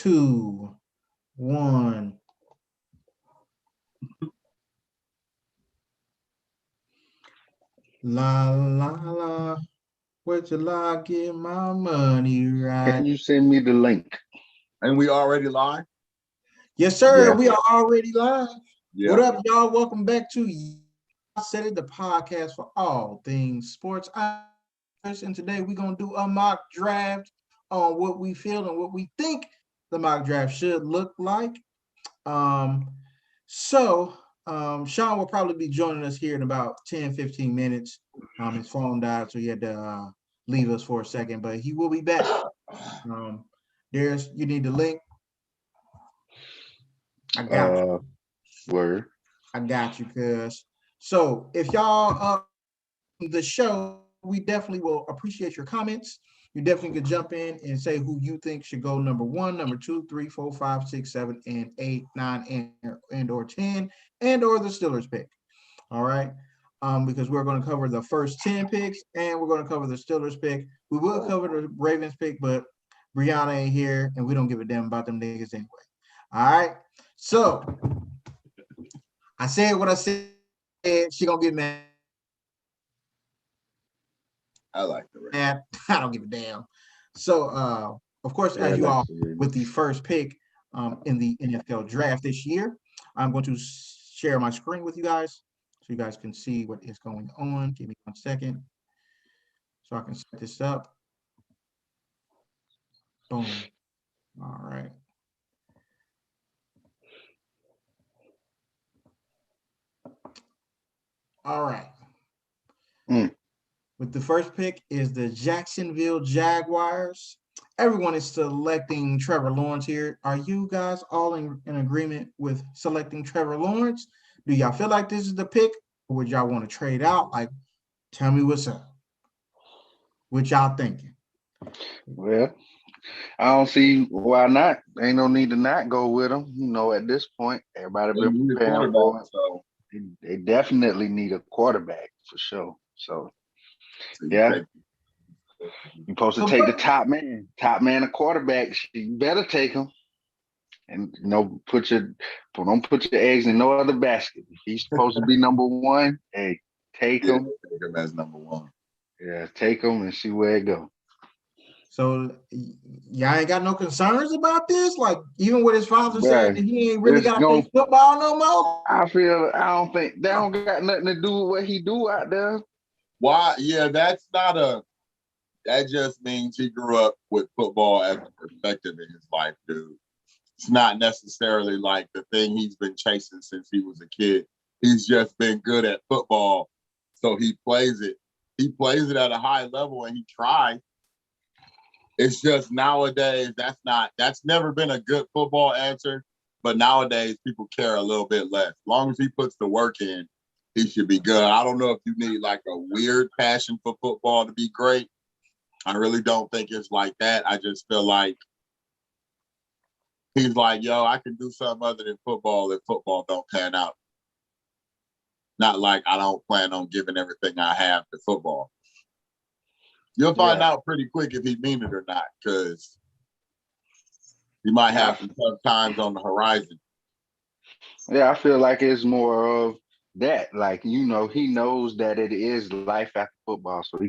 2, 1. La la la. What you like? Get my money right. Can you send me the link? And we already live? Yes, sir. Yeah. We are already live. Yeah. What up, y'all? Welcome back to I Said It, the podcast for all things sports. I'm Chris, and today we're going to do a mock draft on what we feel and what we think the mock draft should look like. Sean will probably be joining us here in about 10, 15 minutes. His phone died, so he had to leave us for a second, but he will be back. You need the link. I got you. Word. I got you, cuz. So if y'all the show, we definitely will appreciate your comments. You definitely could jump in and say who you think should go number 1, number 2, 3, 4, 5, 6, 7, and 8, 9, and or 10, and or the Steelers pick. All right. Because we're going to cover the first 10 picks and we're going to cover the Steelers pick. We will cover the Ravens pick, but Brianna ain't here and we don't give a damn about them niggas anyway. All right. So I said what I said. She gonna get mad. I like the Ravens. I don't give a damn. So of course, as you all with the first pick in the NFL draft this year, I'm going to share my screen with you guys so you guys can see what is going on. Give me 1 second so I can set this up. Boom. All right. All right. With the first pick is the Jacksonville Jaguars. Everyone is selecting Trevor Lawrence here. Are you guys all in agreement with selecting Trevor Lawrence? Do y'all feel like this is the pick? Or would y'all want to trade out? Like, tell me what's up. What y'all thinking? Well, I don't see why not. Ain't no need to not go with him. You know, at this point, everybody been preparing for it. So they definitely need a quarterback for sure. So yeah. You're supposed to take the top man, a quarterback. You better take him. And don't put your eggs in no other basket. If he's supposed to be number 1, hey, take him. Take him as number 1. Yeah, take him and see where it goes. So y'all ain't got no concerns about this? Like, even with his father saying that he ain't really got to play football no more? I don't think that don't got nothing to do with what he do out there. Why? Yeah, that just means he grew up with football as a perspective in his life, dude. It's not necessarily like the thing he's been chasing since he was a kid. He's just been good at football, so he plays it. He plays it at a high level, and he tries. It's just nowadays that's never been a good football answer, but nowadays people care a little bit less. As long as he puts the work in, he should be good. I don't know if you need like a weird passion for football to be great. I really don't think it's like that. I just feel like he's like, yo, I can do something other than football if football don't pan out. Not like I don't plan on giving everything I have to football. You'll find out pretty quick if he mean it or not, because he might have some tough times on the horizon. Yeah, I feel like it's more of that. Like, you know, he knows that it is life after football, so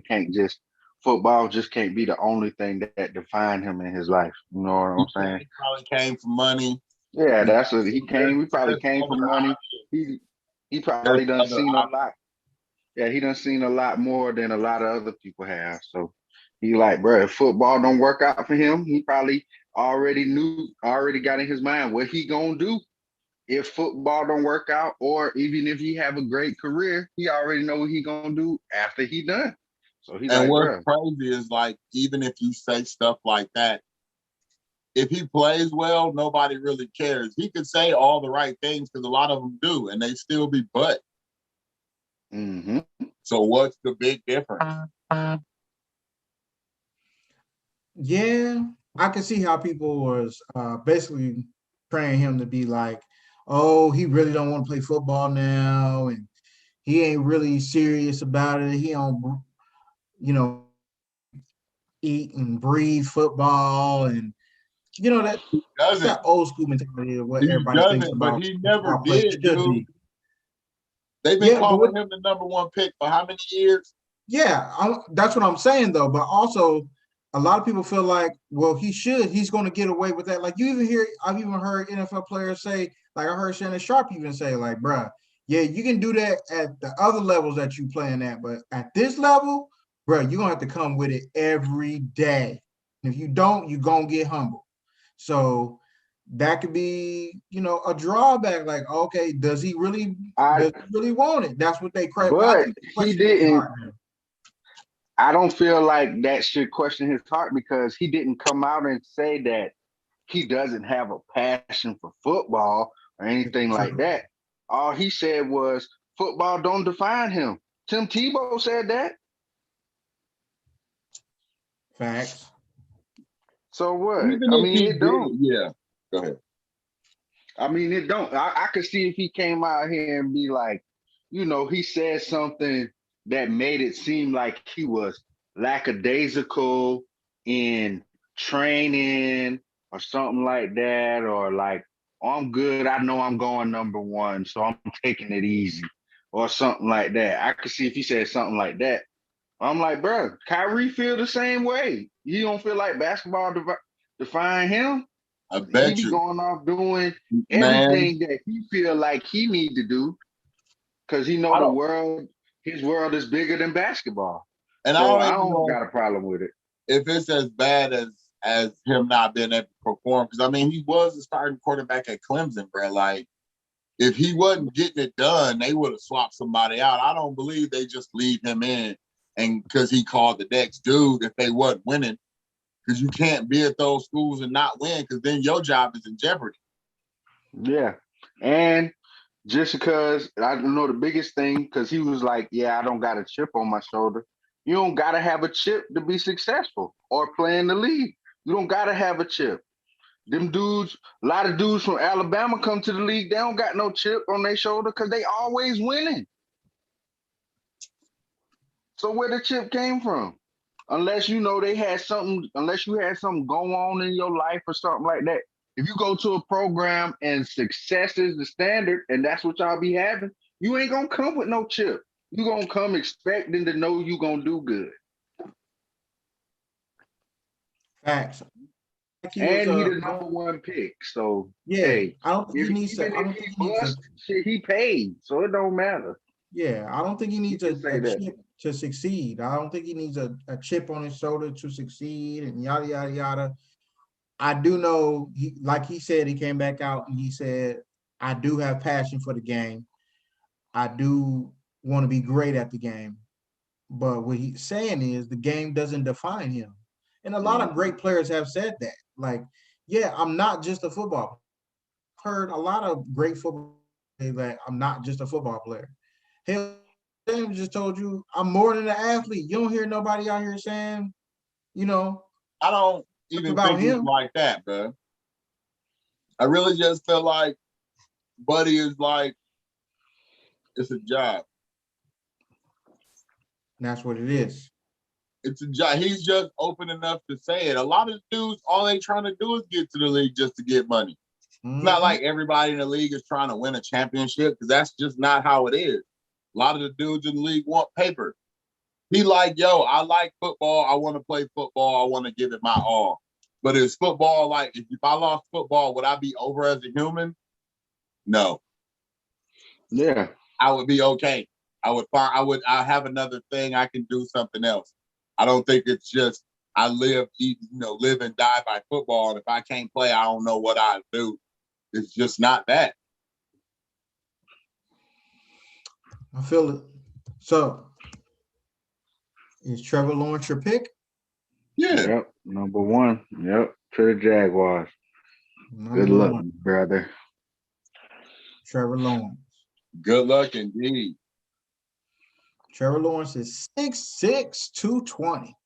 football just can't be the only thing that define him in his life. You know what I'm saying? He probably came for money. Yeah, that's what he came. We probably came for money. He probably done seen a lot. Yeah, he done seen a lot more than a lot of other people have. So he like, bro, if football don't work out for him, he probably already got in his mind what he gonna do if football don't work out, or even if he have a great career, he already know what he gonna do after he done. So he's like, what's crazy is like, even if you say stuff like that, if he plays well, nobody really cares. He could say all the right things because a lot of them do, and they still be butt. Mm-hmm. So what's the big difference? Yeah, I can see how people was basically praying him to be like, oh, he really don't want to play football now, and he ain't really serious about it. He don't, eat and breathe football, and you know that that's that old school mentality of what He everybody thinks doesn't, but about he never players did, should dude. be. They've been calling him the #1 pick for how many years? Yeah, that's what I'm saying though. But also, a lot of people feel like, well, he's going to get away with that. Like I've even heard NFL players say, like I heard Shannon Sharp even say, like, bruh, yeah, you can do that at the other levels that you playing at, but at this level, bruh, you're gonna have to come with it every day. And if you don't, you're gonna get humbled. So that could be, a drawback. Like, okay, does he really want it? That's what they credit. But he didn't. I don't feel like that should question his heart because he didn't come out and say that he doesn't have a passion for football or anything like that. All he said was football don't define him. Tim Tebow said that. Facts. So what? It don't. Yeah. Go ahead. It don't. I could see if he came out here and be like, he said something that made it seem like he was lackadaisical in training or something like that, or like, oh, I'm good. I know I'm going #1, so I'm taking it easy, or something like that. I could see if he said something like that. I'm like, bro, Kyrie feel the same way. You don't feel like basketball define him? I bet he be you going off doing everything that he feel like he need to do because he know his world is bigger than basketball. And so I don't got a problem with it. If it's as bad as him not being able to perform, because he was a starting quarterback at Clemson, bro. Like, if he wasn't getting it done, they would have swapped somebody out. I don't believe they just leave him in and because he called the next dude if they wasn't winning. Because you can't be at those schools and not win, because then your job is in jeopardy. Yeah. And just because I know the biggest thing, because he was like, yeah, I don't got a chip on my shoulder. You don't got to have a chip to be successful or play in the league. You don't got to have a chip. Them dudes, a lot of dudes from Alabama come to the league. They don't got no chip on their shoulder because they always winning. So where the chip came from? Unless they had something, unless you had something going on in your life or something like that. If you go to a program and success is the standard and that's what y'all be having, you ain't gonna come with no chip. You gonna come expecting to know you gonna do good. Facts. He the #1 pick. So yeah, hey, I don't think he needs to. I don't think he needs to. He paid, so it don't matter. Yeah, I don't think he needs a chip to succeed. I don't think he needs a chip on his shoulder to succeed and yada yada yada. I do know he said, he came back out and he said, I do have passion for the game. I do want to be great at the game. But what he's saying is the game doesn't define him. And a lot of great players have said that. Like, yeah, I'm not just a football player. I've heard a lot of great football players say that I'm not just a football player. Hell, James just told you I'm more than an athlete. You don't hear nobody out here saying, I don't even think it's like that, bro. I really just feel like Buddy is like, it's a job. And that's what it is. It's a job. He's just open enough to say it. A lot of dudes, all they trying to do is get to the league just to get money. It's not like everybody in the league is trying to win a championship, because that's just not how it is. A lot of the dudes in the league want paper. He like, yo, I like football. I want to play football. I want to give it my all. But is football like, if I lost football, would I be over as a human? No. Yeah. I would be okay. I have another thing. I can do something else. I don't think it's just I live and die by football. And if I can't play, I don't know what I do. It's just not that. I feel it. So, is Trevor Lawrence your pick? Yeah. Yep. #1. Yep. To the Jaguars. Good luck, brother. Trevor Lawrence. Good luck indeed. Trevor Lawrence is 6'6", 220.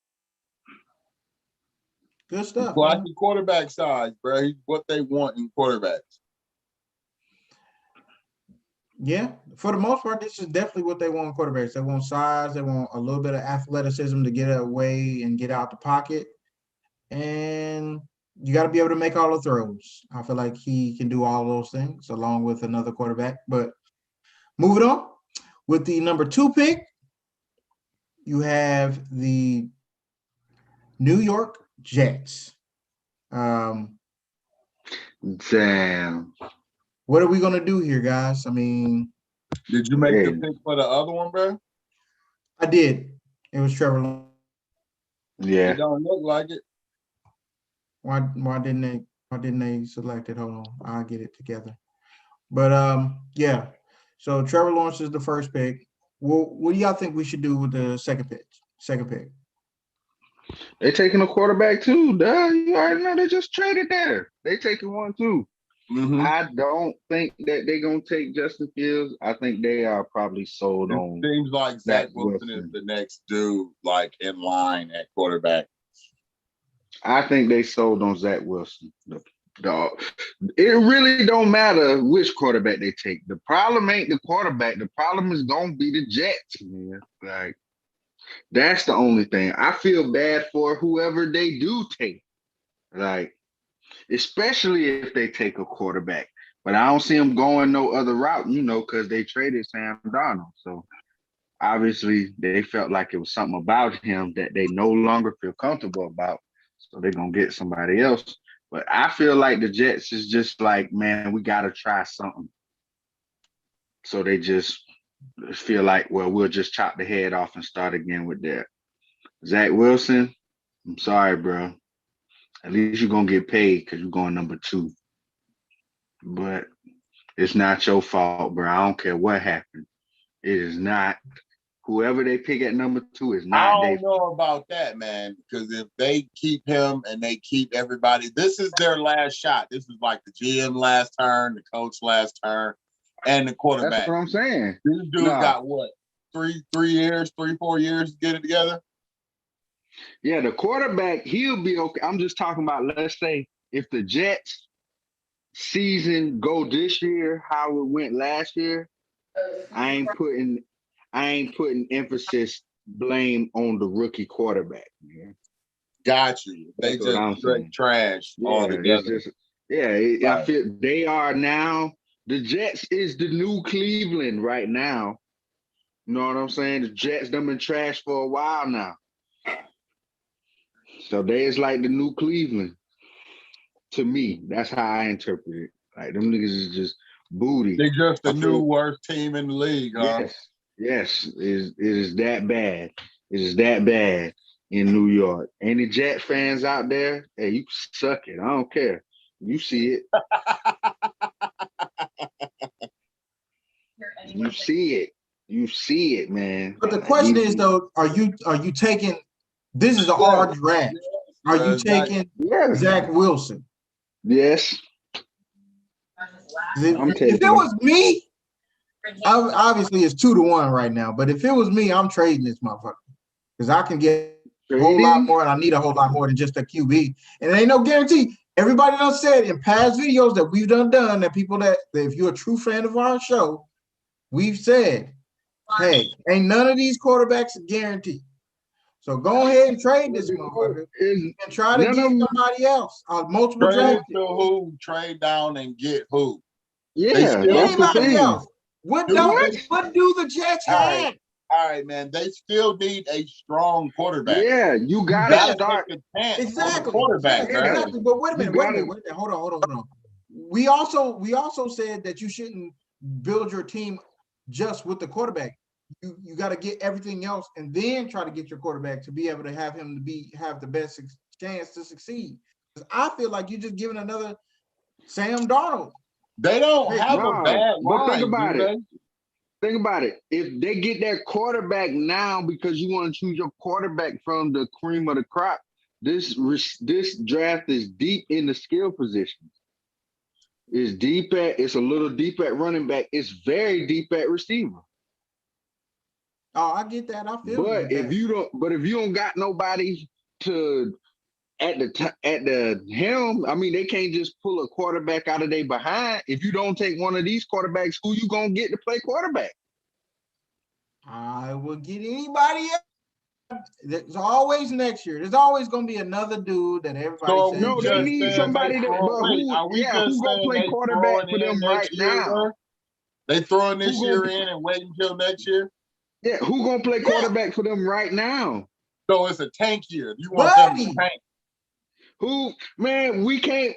Good stuff. Classic quarterback size, bro. He's what they want in quarterbacks. Yeah, for the most part, this is definitely what they want in quarterbacks. They want size. They want a little bit of athleticism to get away and get out the pocket. And you got to be able to make all the throws. I feel like he can do all those things along with another quarterback. But moving on, with the number 2 pick, you have the New York Jets. Damn. What are we going to do here, guys? I mean, did you make the pick for the other one, bro? I did. It was Trevor Lawrence. Yeah. It don't look like it. Why didn't they select it? Hold on, I'll get it together. But yeah. So Trevor Lawrence is the first pick. Well, what do y'all think we should do with the second pick? They taking a quarterback too. Duh, you already know they just traded there. They taking one too. Mm-hmm. I don't think that they're gonna take Justin Fields. I think they are probably sold on. It seems like Zach Wilson is the next dude, like in line at quarterback. I think they sold on Zach Wilson. It really don't matter which quarterback they take. The problem ain't the quarterback. The problem is gonna be the Jets, man. Like, that's the only thing. I feel bad for whoever they do take. Like, especially if they take a quarterback. But I don't see them going no other route, because they traded Sam Darnold. So obviously they felt like it was something about him that they no longer feel comfortable about. So they're going to get somebody else. But I feel like the Jets is just like, man, we got to try something. So they just feel like, well, we'll just chop the head off and start again with that. Zach Wilson, I'm sorry, bro. At least you're going to get paid because you're going number 2. But it's not your fault, bro. I don't care what happened. It is not. Whoever they pick at number 2 is not. I don't know about that, man, because if they keep him and they keep everybody, this is their last shot. This is like the GM last turn, the coach last turn, and the quarterback. That's what I'm saying. This dude got what? 4 years to get it together? Yeah, the quarterback, he'll be okay. I'm just talking about, let's say, if the Jets season go this year, how it went last year, I ain't putting emphasis blame on the rookie quarterback, man. Got you. They just straight trash altogether. I feel they are now. The Jets is the new Cleveland right now. You know what I'm saying? The Jets done been trash for a while now. So they is like the new Cleveland. To me, that's how I interpret it. Like, them niggas is just booty. They're just the new worst team in the league, huh? Yes. It is that bad. It is that bad in New York. Any Jet fans out there, hey, you suck it. I don't care. You see it. You see it. You see it, man. But the question is, though, are you taking? This is a hard draft. Are you taking Zach Wilson? Yes. If it was me, obviously it's 2-1 right now. But if it was me, I'm trading this motherfucker because I can get a whole lot more, and I need a whole lot more than just a QB. And it ain't no guarantee. Everybody done said in past videos that we've done that people that if you're a true fan of our show, we've said, hey, ain't none of these quarterbacks guaranteed. So go ahead and trade this motherfucker and try to get somebody else. Multiple draft. Trade down and get who? Yeah, anybody else. What do the Jets have? All right, man. They still need a strong quarterback. Yeah, you gotta start. Exactly. Quarterback, exactly. But wait a minute. Hold on. We also said that you shouldn't build your team just with the quarterback. You got to get everything else and then try to get your quarterback to be able to have him have the best chance to succeed. I feel like you're just giving another Sam Darnold. They don't have a bad line. But think about it. Think about it. If they get that quarterback now because you want to choose your quarterback from the cream of the crop, this draft is deep in the skill positions. It's a little deep at running back. It's very deep at receiver. Oh, I get that. I feel. But if you don't got nobody to at the helm, I mean, they can't just pull a quarterback out of their behind. If you don't take one of these quarterbacks, who you gonna get to play quarterback? I will get anybody There's always next year. There's always going to be another dude that everybody So says. No, they need somebody that. But who gonna play quarterback for them right now? They throwing this year in and wait until next year? Yeah, who gonna play quarterback for them right now? So it's a tank year. You want them to tank? Who, man? We can't.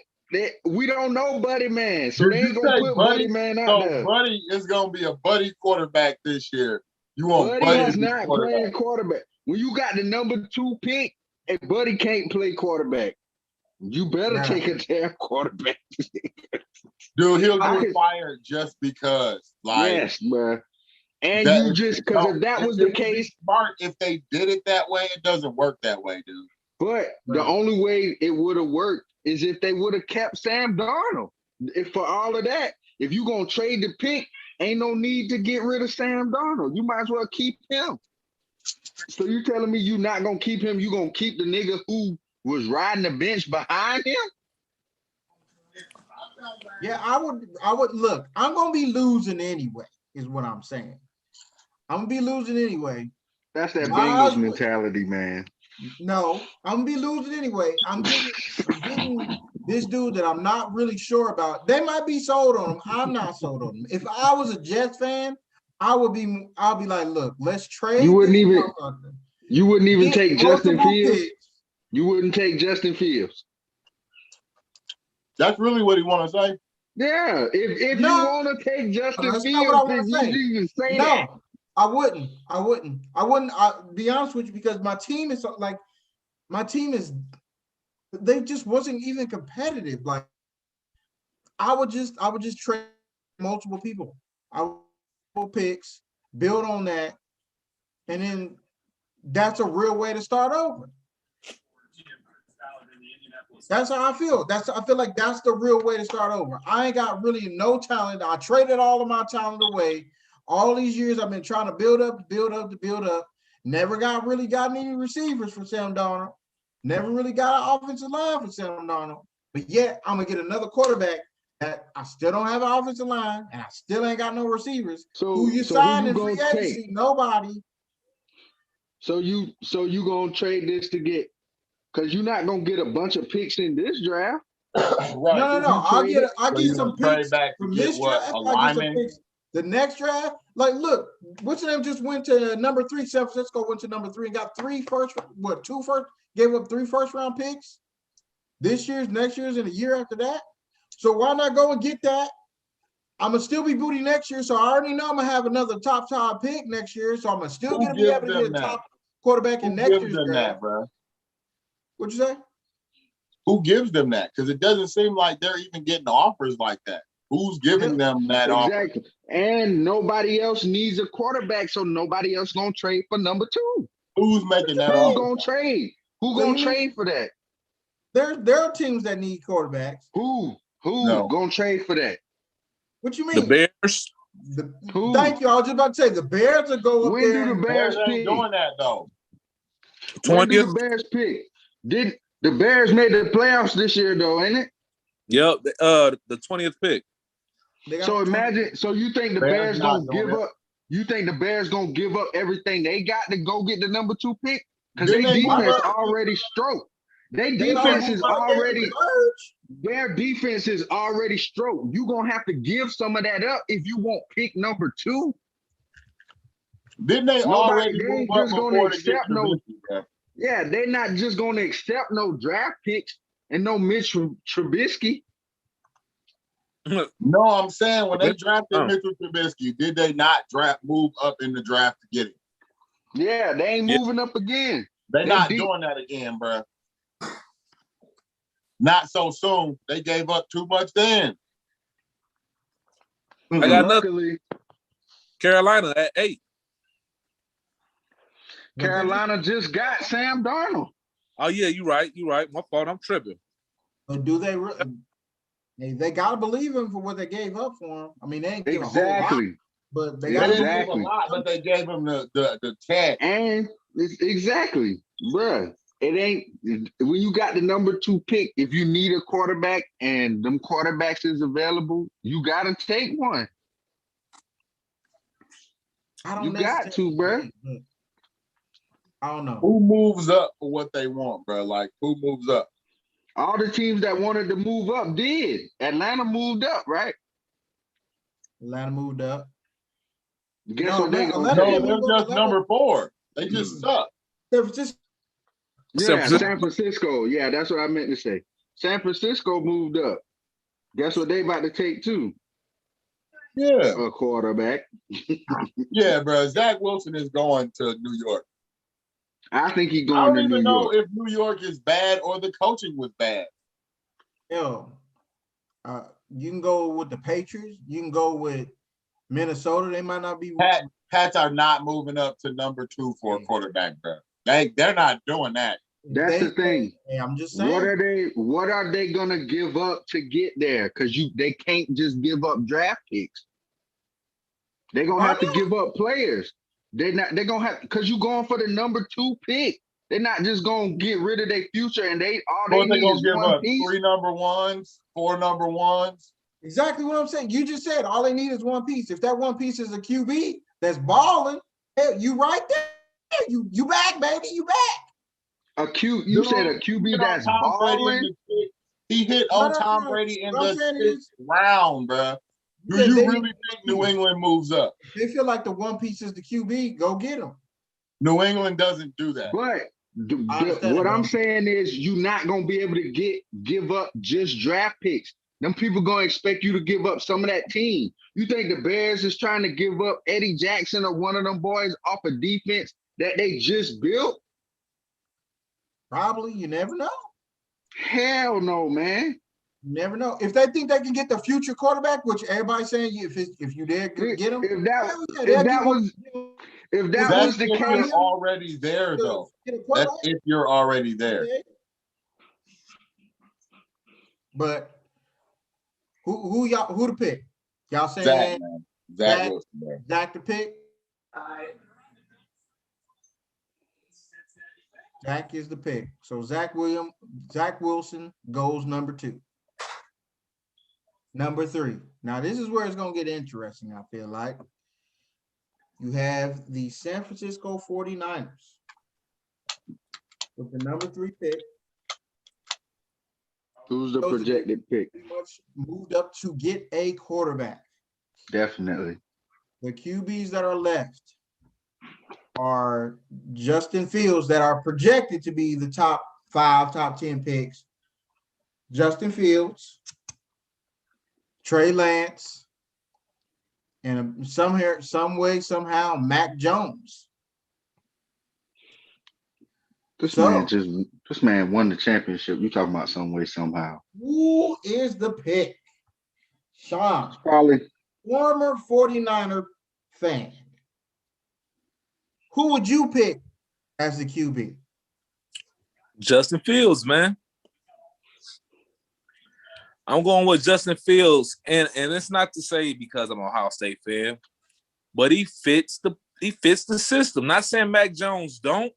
We don't know Buddy Man, so they ain't gonna put Buddy Man out there. So Buddy is gonna be a buddy quarterback this year. You want Buddy is not playing quarterback. When you got the number 2 pick and Buddy can't play quarterback, you better take a damn quarterback. Dude, he'll get fired just because. Like, yes, bro. And you just because if that was the case, smart. If they did it that way, it doesn't work that way, dude. But the only way it would have worked is if they would have kept Sam Darnold. If for all of that, if you gonna trade the pick, ain't no need to get rid of Sam Darnold. You might as well keep him. So you telling me you not gonna keep him? You gonna keep the nigga who was riding the bench behind him? Yeah, I would look. I'm gonna be losing anyway, is what I'm saying. I'm gonna be losing anyway. That's that Bengals mentality, man. No, I'm gonna be losing anyway. I'm getting this dude that I'm not really sure about. They might be sold on him. I'm not sold on him. If I was a Jets fan, I'll be like, look, let's trade. You wouldn't even take Justin Fields. Picks. You wouldn't take Justin Fields. That's really what he want to say. Yeah, if you want to take Justin Fields, then you even say that. I wouldn't. I'll be honest with you because my team is they just wasn't even competitive. Like I would just trade multiple people. I would picks, build on that, and then that's a real way to start over. That's how I feel. I feel like that's the real way to start over. I ain't got really no talent. I traded all of my talent away. All these years I've been trying to build up. Never got any receivers for Sam Darnold. Never really got an offensive line for Sam Darnold. But yet I'm gonna get another quarterback that I still don't have an offensive line and I still ain't got no receivers. So who you signed in free agency? Nobody. So you gonna trade this to get because you're not gonna get a bunch of picks in this draft. Right. No. I'll get some picks from this draft. I'll get some picks. The next draft, like, look, what's the name just went to number 3. San Francisco went to number 3 and got 2 first, gave up 3 first-round picks this year's, next year's, and a year after that. So why not go and get that? I'm gonna still be booty next year, so I already know I'm gonna have another top pick next year. So I'm gonna still be able to get a top quarterback in next year's draft. Bro? What'd you say? Who gives them that? Because it doesn't seem like they're even getting offers like that. Who's giving them that offer? And nobody else needs a quarterback, so nobody else gonna trade for number 2. Who's making that offer? Who's gonna trade? Who gonna trade for that? There are teams that need quarterbacks. Who gonna trade for that? What you mean? The Bears. Thank you. I was just about to say the Bears will go up when there. When do the Bears pick? Doing that though. 20th. When do the Bears pick? Did the Bears made the playoffs this year though, ain't it? Yep. The 20th pick. So imagine. So you think the Bears gonna give up? You think the Bears gonna give up everything they got to go get the number 2 pick? Because their defense already stroked. Their defense is already. Their defense is already stroked. You gonna have to give some of that up if you want pick number 2. Didn't they already move up before they get Yeah, they're not just gonna accept no draft picks and no Mitch Trubisky. No, I'm saying when they drafted Mitchell Trubisky, did they not move up in the draft to get him? Yeah, they ain't moving up again. They're not doing that again, bro. Not so soon. They gave up too much then. I got nothing. Carolina at 8. Carolina just got Sam Darnold. Oh yeah, you're right. My fault. I'm tripping. But do they really? They gotta believe him for what they gave up for him. I mean, they ain't give a whole lot, but they got give a lot. But they gave him the tag. And exactly, bruh. It ain't when you got the number 2 pick. If you need a quarterback and them quarterbacks is available, you gotta take one. You got to, bruh. I don't know. Who moves up for what they want, bro? Like, who moves up? All the teams that wanted to move up did. Atlanta moved up, right? Atlanta moved up. Guess No, what they gonna Atlanta No, say? didn't they're move up. just Atlanta, number 4. They just suck. San Francisco. Yeah, San Francisco. Yeah, that's what I meant to say. San Francisco moved up. Guess what they about to take too? Yeah. A quarterback. Yeah, bro. Zach Wilson is going to New York. I think he's I going don't to New even know York. if New York is bad or the coaching was bad. Yo, you can go with the Patriots. You can go with Minnesota. They might not be. Pats are not moving up to number 2 for a quarterback, bro. They're not doing that. That's the thing. Hey, I'm just saying. What are they gonna give up to get there? Because they can't just give up draft picks. They're gonna have to give up players. They're gonna have, because you're going for the number 2 pick. They're not just gonna get rid of their future and they need gonna is give one up piece. 3 number 1s, 4 number 1s. Exactly what I'm saying. You just said all they need is one piece. If that one piece is a QB that's balling, hey, you right there. You back, baby. You back. You said a QB that's balling. He hit on Tom Brady in the 6th round, bro. Do you really think New England moves up? They feel like the one piece is the QB. Go get him. New England doesn't do that. But what I'm saying is you're not going to be able to give up just draft picks. Them people going to expect you to give up some of that team. You think the Bears is trying to give up Eddie Jackson or one of them boys off a defense that they just built? Probably. You never know. Hell no, man. You never know. If they think they can get the future quarterback, which everybody's saying, if you did get him, if that was the case, you're already there, though. That's if you're already there. But who to pick? Y'all saying Zach Wilson, man. Zach to pick? Zach is the pick. So Zach Wilson goes number 2. Number 3. Now this is where it's gonna get interesting, I feel like. You have the San Francisco 49ers with the number 3 pick. Who's the projected pick? Pretty much moved up to get a quarterback. Definitely. The QBs that are left are Justin Fields, that are projected to be the top 5, top 10 picks. Justin Fields, Trey Lance, and some way, somehow, Mac Jones. This man won the championship. You talking about some way, somehow. Who is the pick? Sean, probably former 49er fan. Who would you pick as the QB? Justin Fields, man. I'm going with Justin Fields, and it's not to say because I'm an Ohio State fan, but he fits the system. Not saying Mac Jones don't,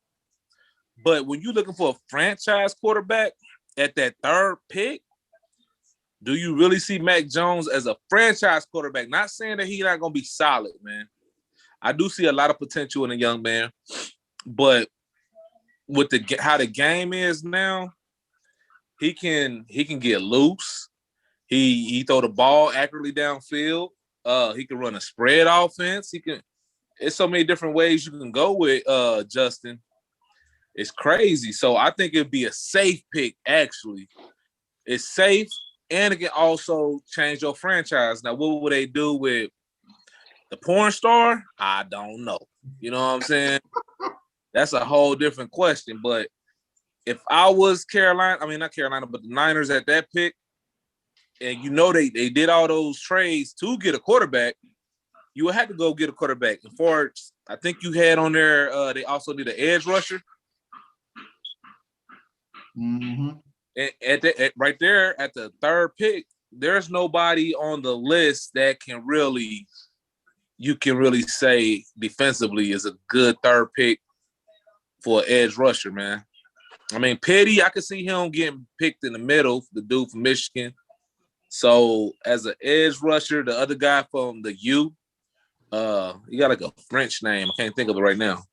but when you're looking for a franchise quarterback at that 3rd pick, do you really see Mac Jones as a franchise quarterback? Not saying that he's not going to be solid, man. I do see a lot of potential in a young man, but with how the game is now, he can get loose. He throw the ball accurately downfield. He can run a spread offense. It's so many different ways you can go with Justin. It's crazy. So I think it'd be a safe pick, actually. It's safe, and it can also change your franchise. Now, what would they do with the porn star? I don't know. You know what I'm saying? That's a whole different question. But if I was not Carolina, but the Niners at that pick, and they did all those trades to get a quarterback, you would have to go get a quarterback. And for I think you had on there, they also need an edge rusher. Mm-hmm. And right there at the 3rd pick, there's nobody on the list that you can really say defensively is a good 3rd pick for an edge rusher, man. I mean, Petty, I could see him getting picked in the middle, the dude from Michigan. So as an edge rusher, the other guy from the U, he got like a French name. I can't think of it right now.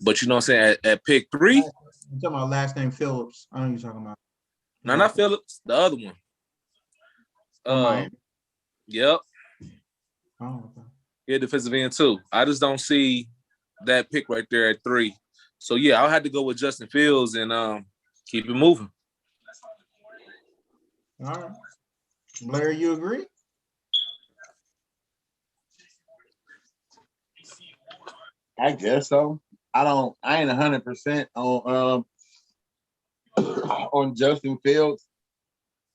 But you know what I'm saying? At pick 3, You talking about last name Phillips? I know you're talking about. no, not Phillips, the other one. Miami. Yep. Oh, okay. Yeah, defensive end too. I just don't see that pick right there at 3. So yeah, I'll have to go with Justin Fields and keep it moving. All right. Blair, you agree? I guess so. I ain't 100% on Justin Fields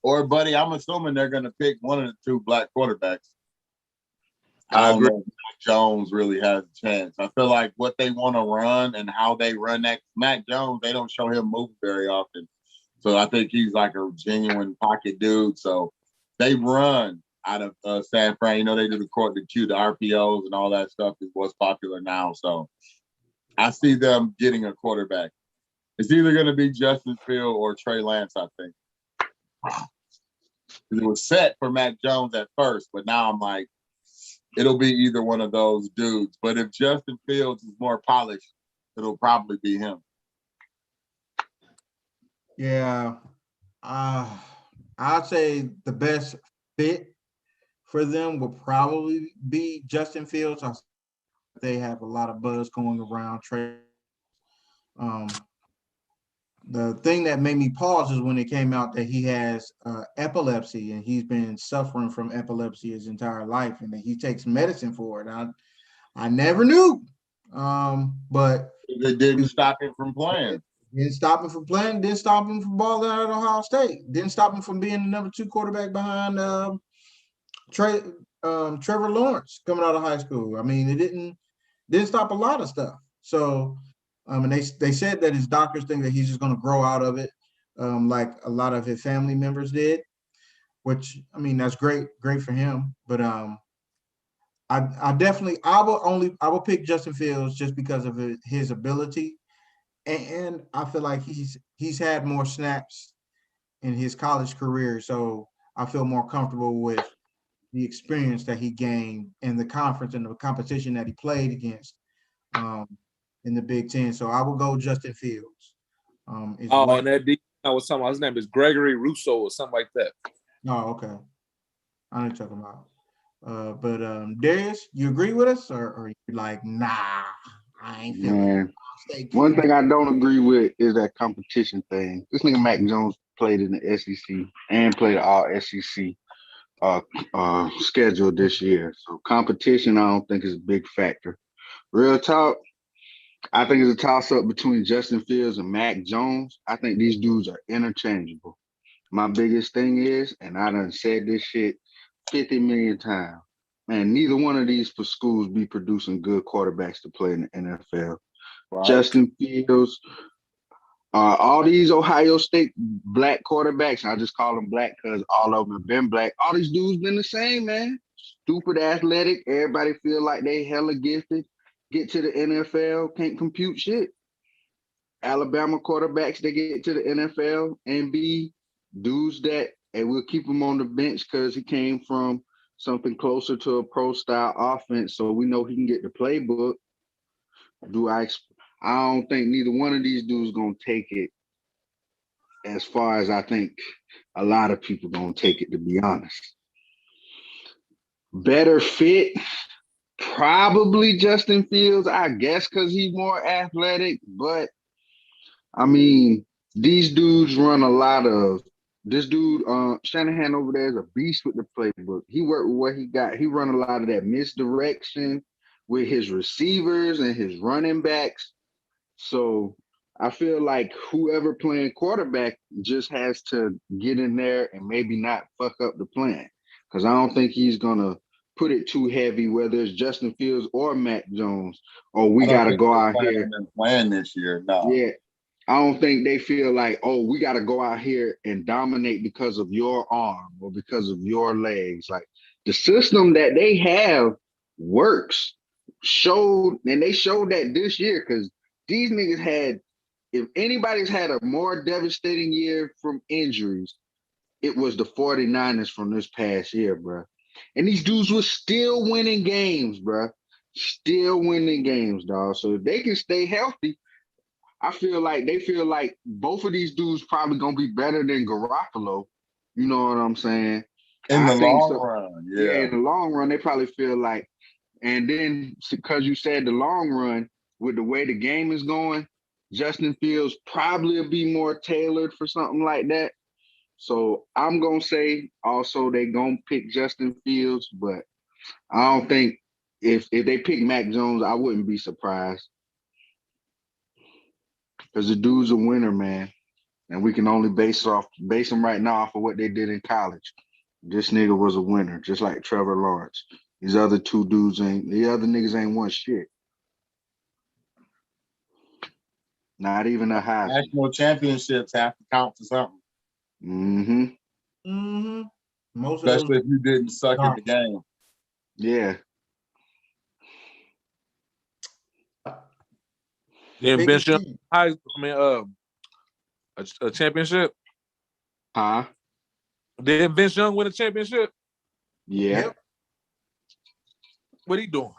or Buddy. I'm assuming they're gonna pick one of the 2 black quarterbacks. I don't know if Mac Jones really has a chance. I feel like what they want to run and how they run that Mac Jones, they don't show him move very often. So I think he's like a genuine pocket dude. So they run out of San Fran. You know, they do the RPOs and all that stuff is what's popular now. So I see them getting a quarterback. It's either going to be Justin Fields or Trey Lance, I think. It was set for Mac Jones at first, but now I'm like, it'll be either one of those dudes. But if Justin Fields is more polished, it'll probably be him. Yeah. I'd say the best fit for them will probably be Justin Fields. They have a lot of buzz going around. The thing that made me pause is when it came out that he has epilepsy and he's been suffering from epilepsy his entire life and that he takes medicine for it. I never knew, but it didn't stop him from playing. Didn't stop him from playing. Didn't stop him from balling out at Ohio State. Didn't stop him from being the number 2 quarterback behind Trevor Lawrence coming out of high school. I mean, it didn't stop a lot of stuff. So. And they said that his doctors think that he's just going to grow out of it, like a lot of his family members did, which, I mean, that's great for him. But I will pick Justin Fields just because of his ability, and I feel like he's had more snaps in his college career, so I feel more comfortable with the experience that he gained in the conference and the competition that he played against. In the Big Ten, so I will go Justin Fields. And that D I was talking about, his name is Gregory Rousseau or something like that. Oh, okay. I know what you're talking about. But Darius, you agree with us, or you're like, nah, I ain't feeling it. One thing I don't agree with is that competition thing. This nigga Mac Jones played in the SEC and played all SEC schedule this year. So competition, I don't think is a big factor. Real talk. I think it's a toss-up between Justin Fields and Mac Jones. I think these dudes are interchangeable. My biggest thing is, and I done said this shit 50 million times, man, neither one of these schools be producing good quarterbacks to play in the NFL. Right. Justin Fields, all these Ohio State black quarterbacks, I just call them black because all of them have been black. All these dudes been the same, man. Stupid athletic. Everybody feel like they hella gifted. Get to the NFL, can't compute shit. Alabama quarterbacks, they get to the NFL and be dudes that, and we'll keep him on the bench because he came from something closer to a pro-style offense, so we know he can get the playbook. I don't think neither one of these dudes going to take it as far as I think a lot of people going to take it, to be honest. Better fit, probably Justin Fields, I guess, because he's more athletic. But, I mean, these dudes run a lot of – this dude, Shanahan over there is a beast with the playbook. He worked with what he got. He run a lot of that misdirection with his receivers and his running backs. So, I feel like whoever playing quarterback just has to get in there and maybe not fuck up the plan. Because I don't think he's going to put it too heavy, whether it's Justin Fields or Mac Jones, or we got to go out here. Playing this year, no. Yeah, I don't think they feel like, oh, we got to go out here and dominate because of your arm or because of your legs. Like the system that they have works. They showed that this year because these niggas had, if anybody's had a more devastating year from injuries, it was the 49ers from this past year, bro. And these dudes were still winning games, bro. still winning games, dog. So if they can stay healthy, I feel like they feel like both of these dudes probably gonna be better than Garoppolo. You know what I'm saying? In the I think long so. run, Yeah, in the long run, they probably feel like, and then because you said the long run, with the way the game is going, Justin Fields probably will be more tailored for something like that. So I'm gonna say also they gonna pick Justin Fields, but I don't think if they pick Mac Jones, I wouldn't be surprised because the dude's a winner, man, and we can only base him right now off of what they did in college. This nigga was a winner, just like Trevor Lawrence. These other two dudes the other niggas ain't won shit. Not even a Heisman. National championships have to count for something. Mm-hmm. Mm-hmm. Most Especially of if you didn't suck in the game. Yeah. Then Ben Young, a championship. Huh? Did Vince Young win a championship? Yeah. Yep. What he doing?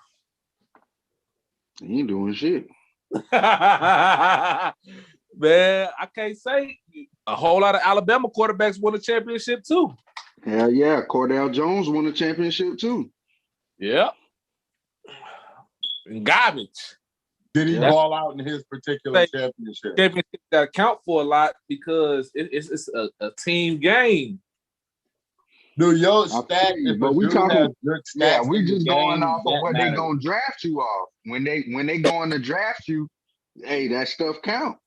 He ain't doing shit. Man, I can't say a whole lot of Alabama quarterbacks won a championship too. Hell yeah. Cordell Jones won a championship too. Yeah. And garbage. Did he Yeah. ball out in his particular championship? Championship got to count for a lot because it's a team game. Dude, your stats, if but a we dude talking, has good stats, yeah, we in the just going game, off of that what matters. they gonna draft you off. When they going to draft you, hey, that stuff count.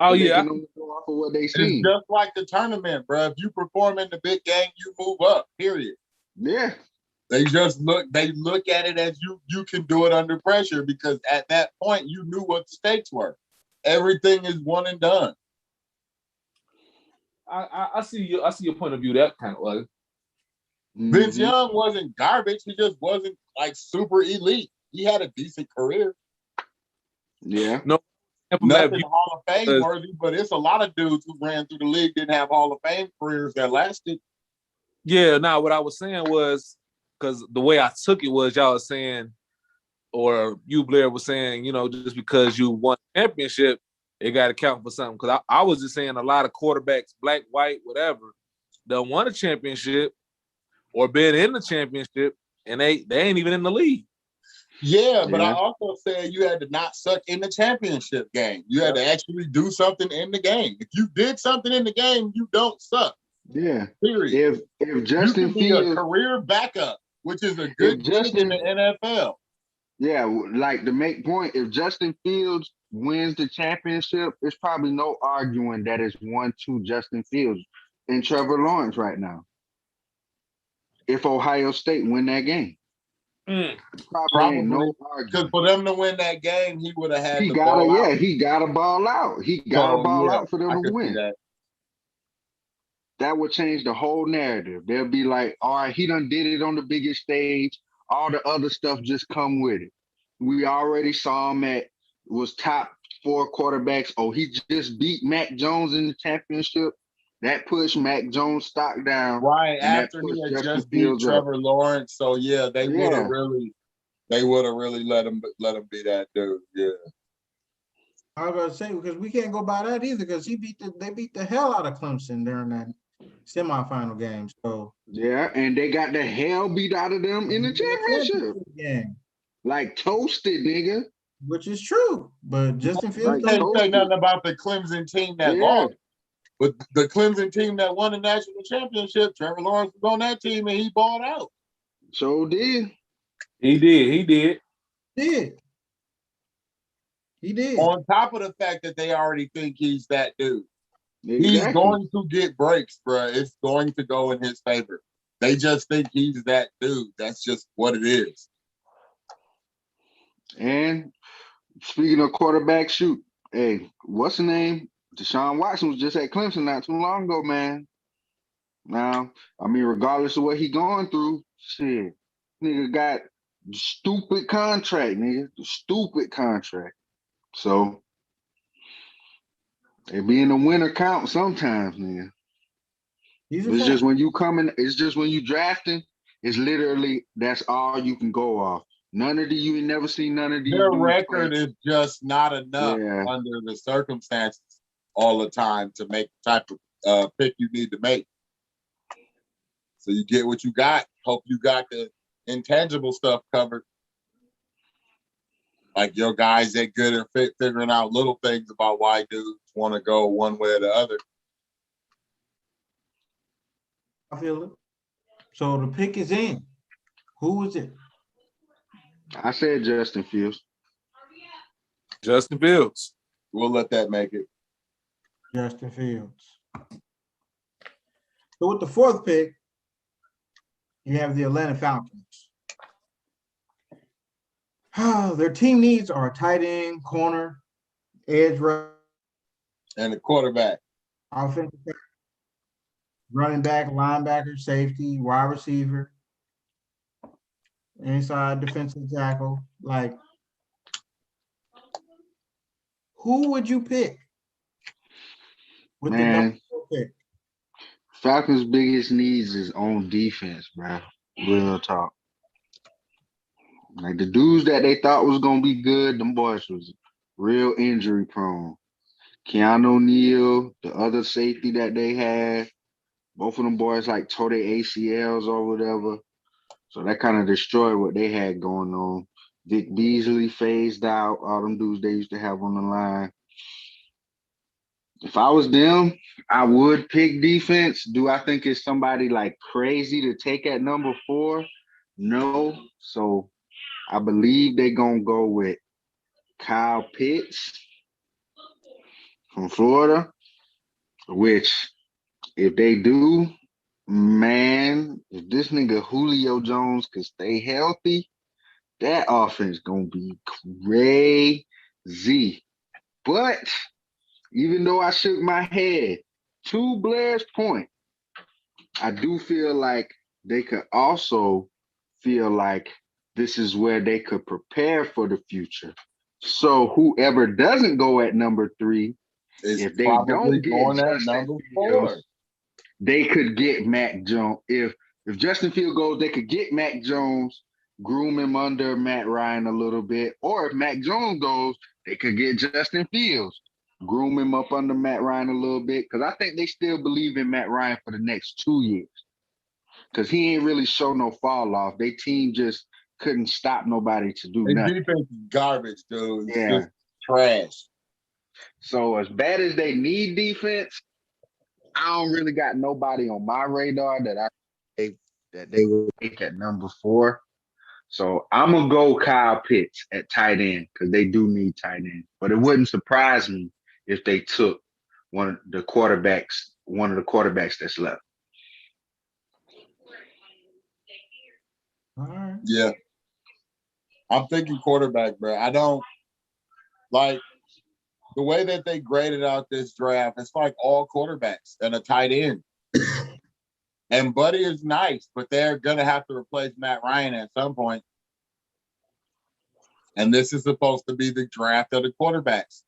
Oh But yeah, they can only go off of what they It's see. just like the tournament, bro. If you perform in the big game, you move up. Period. Yeah. They look at it as you can do it under pressure because at that point you knew what the stakes were. Everything is one and done. I see your point of view that kind of way. Vince Mhm. Young wasn't garbage. He just wasn't like super elite. He had a decent career. Yeah. No, Nothing Hall of Fame worthy, but it's a lot of dudes who ran through the league didn't have Hall of Fame careers that lasted. Yeah, now what I was saying was because the way I took it was y'all was saying, or you Blair was saying, just because you won a championship, it got to count for something. Because I was just saying a lot of quarterbacks, black, white, whatever, that won a championship or been in the championship, and they ain't even in the league. Yeah, but I also said you had to not suck in the championship game. You had to actually do something in the game. If you did something in the game, you don't suck. Yeah. Period. If Justin you can be Fields, a career backup, which is a good thing in the NFL. Yeah, like to make point, if Justin Fields wins the championship, there's probably no arguing that it's 1-2 Justin Fields and Trevor Lawrence right now. If Ohio State win that game. Probably ain't no argument. Because for them to win that game, he would have had he to gotta, ball out. he gotta ball out. He gotta ball out for them to win. That would change the whole narrative. They'll be like, all right, he done did it on the biggest stage. All the other stuff just come with it. We already saw him was top 4 quarterbacks. Oh, he just beat Mac Jones in the championship. That pushed Mac Jones' stock down. Right after he had just beat Trevor Lawrence. So yeah, they would have really let him be that dude. Yeah. I was gonna say because we can't go by that either because they beat the hell out of Clemson during that semifinal game. So yeah, and they got the hell beat out of them in the championship game. Like toasted, nigga. Which is true, but Justin Fields can't say nothing about the Clemson team that lost. But the Clemson team that won the national championship, Trevor Lawrence was on that team and he balled out. So did. He did. He did. On top of the fact that they already think he's that dude. Exactly. He's going to get breaks, bro. It's going to go in his favor. They just think he's that dude. That's just what it is. And speaking of quarterback, hey, what's the name? Deshaun Watson was just at Clemson not too long ago, man. Now, I mean, regardless of what he going through, shit, nigga got stupid contract, nigga. Stupid contract. So, it being a winner count sometimes, nigga. It's just when you drafting, it's literally, that's all you can go off. None of the you ain't never seen none of these. Their dudes record play. is just not enough under the circumstances all the time to make the type of pick you need to make. So you get what you got. Hope you got the intangible stuff covered. Like your guys that good at figuring out little things about why dudes want to go one way or the other. I feel it. So the pick is in. Who is it? I said Justin Fields. Justin Fields. We'll let that make it. Justin Fields. So with the fourth pick, you have the Atlanta Falcons. Their team needs are tight end, corner, edge rush, and the quarterback, offensive, running back, linebacker, safety, wide receiver, inside defensive tackle. Like, who would you pick? With the number 4 pick? Falcons' biggest needs is on defense, bro. Real talk. Like the dudes that they thought was gonna be good, them boys was real injury prone. Keanu O'Neal, the other safety that they had, both of them boys like tore their ACLs or whatever. So that kind of destroyed what they had going on. Vic Beasley phased out, all them dudes they used to have on the line. If I was them, I would pick defense. Do I think it's somebody like crazy to take at number 4? No. So I believe they're going to go with Kyle Pitts from Florida, which if they do, man, if this nigga Julio Jones could stay healthy, that offense going to be crazy. But even though I shook my head, to Blair's point, I do feel like they could also feel like this is where they could prepare for the future. So whoever doesn't go at number 3, if they don't get Justin Fields, they could get Mac Jones. If Justin Fields goes, they could get Mac Jones, groom him under Matt Ryan a little bit. Or if Mac Jones goes, they could get Justin Fields, groom him up under Matt Ryan a little bit. Because I think they still believe in Matt Ryan for the next 2 years. Because he ain't really show no fall off. Their team just couldn't stop nobody to do nothing. Defense is garbage, dude. It's just trash. So as bad as they need defense, I don't really got nobody on my radar that they will take at number 4. So I'm gonna go Kyle Pitts at tight end because they do need tight end. But it wouldn't surprise me if they took one of the quarterbacks that's left. All right. Yeah. I'm thinking quarterback, bro. I don't like the way that they graded out this draft. It's like all quarterbacks and a tight end. And Buddy is nice, but they're going to have to replace Matt Ryan at some point. And this is supposed to be the draft of the quarterbacks.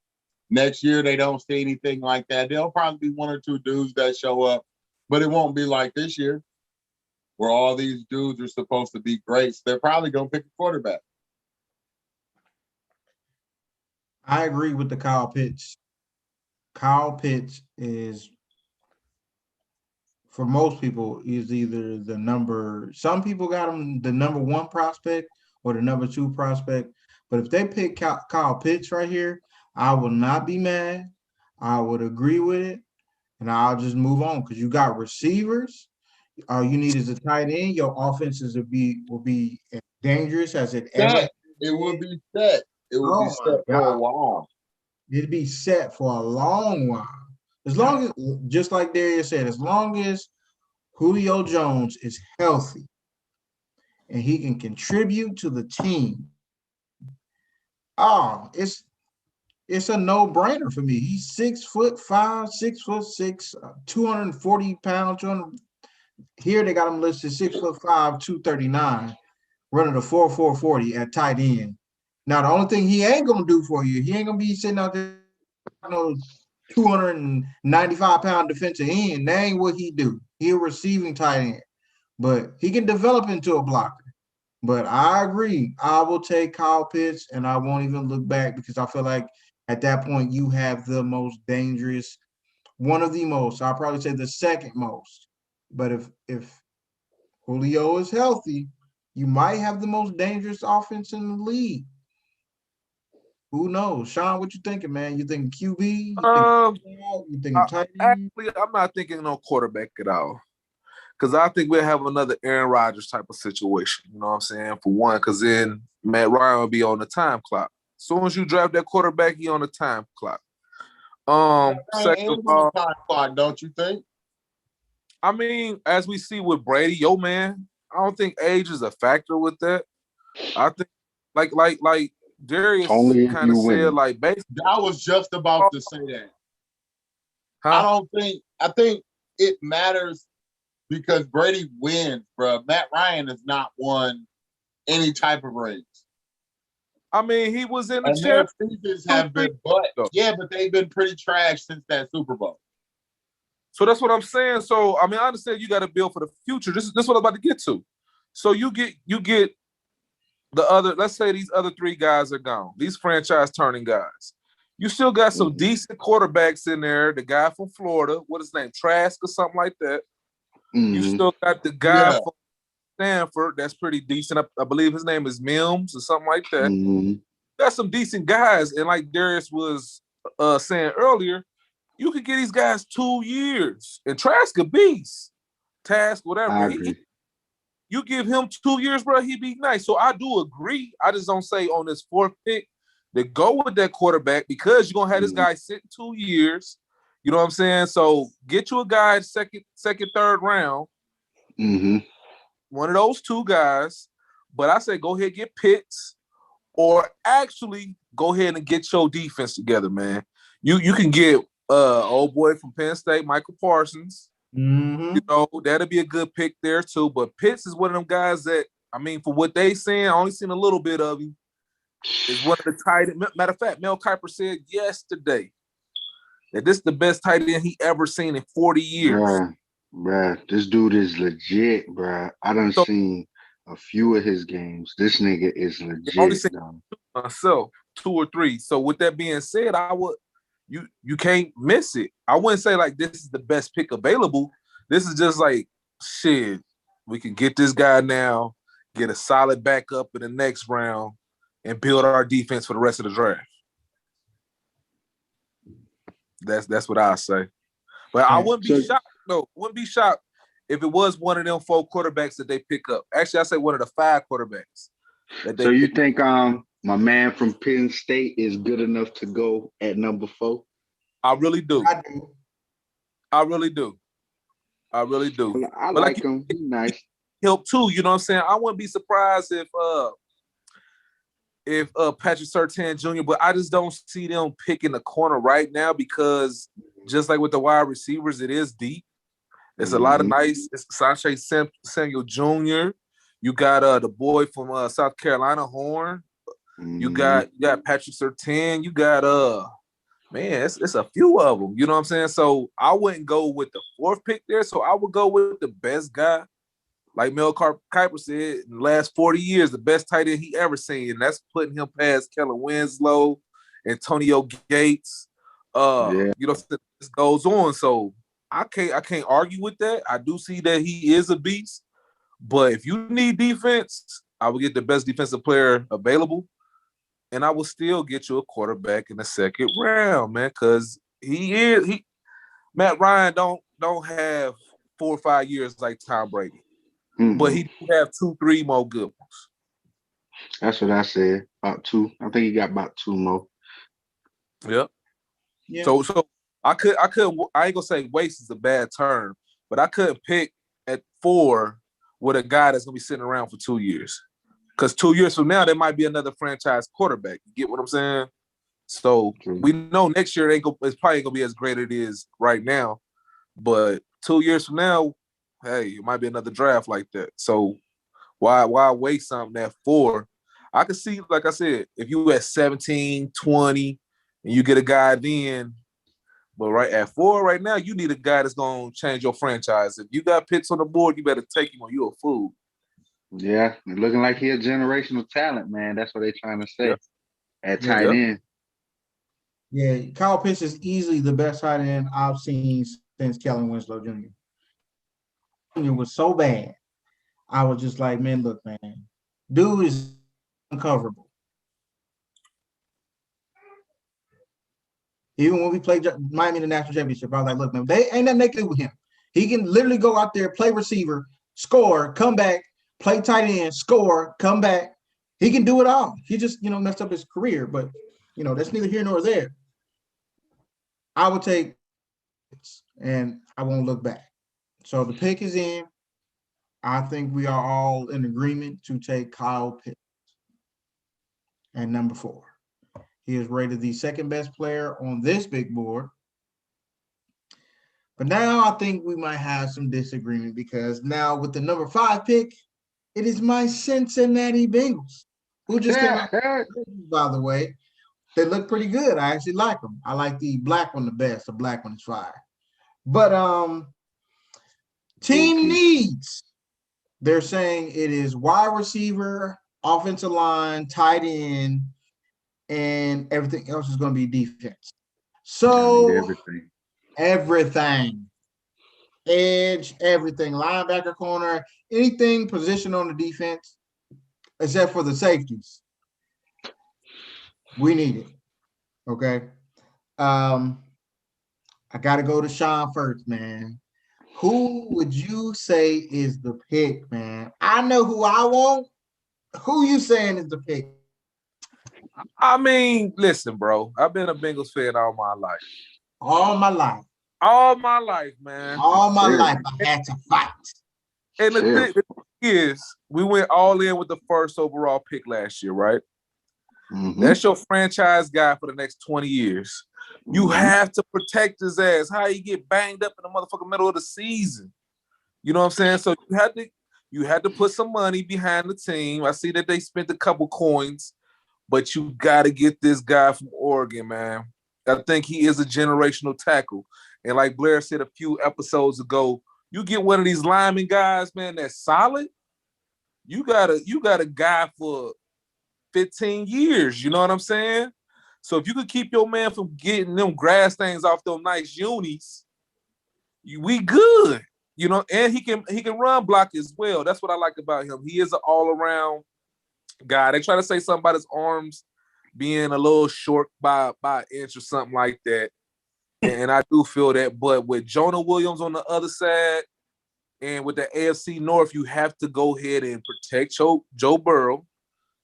Next year, they don't see anything like that. There'll probably be 1 or 2 dudes that show up, but it won't be like this year where all these dudes are supposed to be great. So they're probably going to pick a quarterback. I agree with the Kyle Pitts. Kyle Pitts is, for most people, is either the number. Some people got him the number 1 prospect or the number 2 prospect. But if they pick Kyle Pitts right here, I will not be mad. I would agree with it, and I'll just move on because you got receivers. All you need is a tight end. Your offenses will be as dangerous as it ever. It will be set. It will be set for a while. It'll be set for a long while. As long as, just like Darius said, as long as Julio Jones is healthy and he can contribute to the team, it's a no-brainer for me. He's 6'5", 6'6", 240 pounds. Here they got him listed 6'5", 239, running a 4.40 at tight end. Now, the only thing he ain't going to do for you, he ain't going to be sitting out there, 295-pound defensive end. That ain't what he do. He a receiving tight end. But he can develop into a blocker. But I agree. I will take Kyle Pitts, and I won't even look back because I feel like at that point you have the most dangerous, one of the most. I'll probably say the second most. But if Julio is healthy, you might have the most dangerous offense in the league. Who knows? Sean, what you thinking, man? You thinking QB? You thinking tight end? Actually, I'm not thinking no quarterback at all. Because I think we'll have another Aaron Rodgers type of situation. You know what I'm saying? For one, because then Matt Ryan will be on the time clock. As soon as you draft that quarterback, he on the time clock. Second of all, time clock, don't you think? I mean, as we see with Brady, man, I don't think age is a factor with that. I think like Darius kind of said, like basically, I was just about to say that. I think it matters because Brady wins, bro. Matt Ryan has not won any type of rings. I mean, he was in the their seasons have been, but they've been pretty trash since that Super Bowl. So that's what I'm saying. So I mean, I understand you got to build for the future. This is what I'm about to get to. So you get the other. Let's say these other three guys are gone. These franchise turning guys. You still got some decent quarterbacks in there. The guy from Florida, what is his name, Trask or something like that. You still got the guy from Stanford that's pretty decent. I believe his name is Mims or something like that. Got some decent guys, and like Darius was saying earlier, you could get these guys 2 years. And Trask a beast. Task, whatever. You give him 2 years, bro, he'd be nice. So I do agree. I just don't say on this fourth pick to go with that quarterback because you're gonna have this guy sitting 2 years. You know what I'm saying? So get you a guy second, third round. One of those two guys. But I say go ahead and get Pitts, or actually go ahead and get your defense together, man. You can get old boy from Penn State, Michael Parsons. You know, that'll be a good pick there too. But Pitts is one of them guys that, I mean, for what they saying, I only seen a little bit of him. Is one of the tight end. Matter of fact, Mel Kiper said yesterday that this is the best tight end he ever seen in 40 years. Bruh, this dude is legit, bruh. I done seen a few of his games. This nigga is legit. Only seen myself 2 or 3. So with that being said, you can't miss it. I wouldn't say like this is the best pick available. This is just like shit. We can get this guy now, get a solid backup in the next round, and build our defense for the rest of the draft. That's what I say. But I wouldn't be shocked. No, wouldn't be shocked if it was one of them 4 quarterbacks that they pick up. Actually, I say one of the 5 quarterbacks. So you think my man from Penn State is good enough to go at number 4? I really do. I really do. I like him. He's nice. Help too. You know what I'm saying? I wouldn't be surprised if Patrick Surtain Jr., but I just don't see them picking the corner right now because just like with the wide receivers, it is deep. It's a lot of nice. It's Sanche Samuel Jr. You got the boy from South Carolina, Horn. You got Patrick Surtain. You got man, it's a few of them. You know what I'm saying? So I wouldn't go with the 4th pick there. So I would go with the best guy. Like Mel Kiper said, in the last 40 years, the best tight end he ever seen. And that's putting him past Kellen Winslow, Antonio Gates. You know, this goes on. So I can't argue with that. I do see that he is a beast. But if you need defense, I will get the best defensive player available. And I will still get you a quarterback in the 2nd round, man, because Matt Ryan don't have 4 or 5 years like Tom Brady. But he do have 2, 3 more good ones. That's what I said. About 2. I think he got about 2 more. Yep. Yeah. So I ain't gonna say waste is a bad term, but I couldn't pick at 4 with a guy that's gonna be sitting around for 2 years. Because 2 years from now, there might be another franchise quarterback. You get what I'm saying? So we know next year it's probably gonna be as great as it is right now. But 2 years from now, hey, it might be another draft like that. So why waste something at 4? I could see, like I said, if you at 17, 20, and you get a guy then, but right at 4 right now, you need a guy that's gonna change your franchise. If you got Pitts on the board, you better take him or you're a fool. Yeah, looking like he a generational talent, man. That's what they trying to say at tight end. Yeah, Kyle Pitts is easily the best tight end I've seen since Kellen Winslow Jr. It was so bad. I was just like, man, look, man, dude is uncoverable. Even when we played Miami in the national championship, I was like, look, man, they ain't nothing they can do with him. He can literally go out there, play receiver, score, come back, play tight end, score, come back. He can do it all. He just, messed up his career, but, that's neither here nor there. I would take, and I won't look back. So the pick is in. I think we are all in agreement to take Kyle Pitts at number 4. He is rated the second best player on this big board. But now I think we might have some disagreement because now with the number 5 pick, it is my Cincinnati Bengals, who just came out, by the way. They look pretty good. I actually like them. I like the black one the best. The black one is fire. But team needs. They're saying it is wide receiver, offensive line, tight end, and everything else is going to be defense. So everything. Edge, everything. Linebacker, corner, anything position on the defense, except for the safeties. We need it. Okay. I got to go to Sean first, man. Who would you say is the pick, man? I know who I want. Who you saying is the pick? I mean, listen, bro. I've been a Bengals fan all my life. All my life. All my life, man. All my life, I had to fight. And the thing is, we went all in with the first overall pick last year, right? Mm-hmm. That's your franchise guy for the next 20 years. You have to protect his ass. How you get banged up in the motherfucking middle of the season? You know what I'm saying? So you had to put some money behind the team. I see that they spent a couple coins, but you got to get this guy from Oregon, man. I think he is a generational tackle. And like Blair said a few episodes ago, you get one of these lineman guys, man, that's solid. You got a guy for 15 years. You know what I'm saying? So if you could keep your man from getting them grass stains off those nice unis, we good. You know, and he can run block as well. That's what I like about him. He is an all-around guy. They try to say something about his arms being a little short by an inch or something like that. And I do feel that. But with Jonah Williams on the other side and with the AFC North, you have to go ahead and protect Joe Burrow,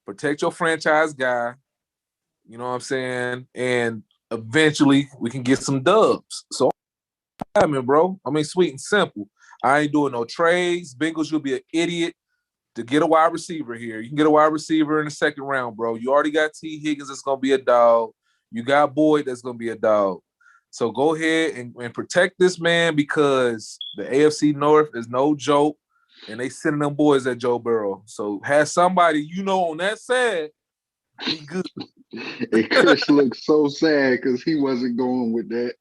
protect your franchise guy. You know what I'm saying? And eventually we can get some dubs. So, bro. I mean, sweet and simple. I ain't doing no trades. Bengals, you'll be an idiot to get a wide receiver here. You can get a wide receiver in the second round, bro. You already got T. Higgins that's going to be a dog. You got Boyd that's going to be a dog. So go ahead and protect this man because the AFC North is no joke, and they sending them boys at Joe Burrow. So have somebody on that side be good. And Chris looks so sad because he wasn't going with that.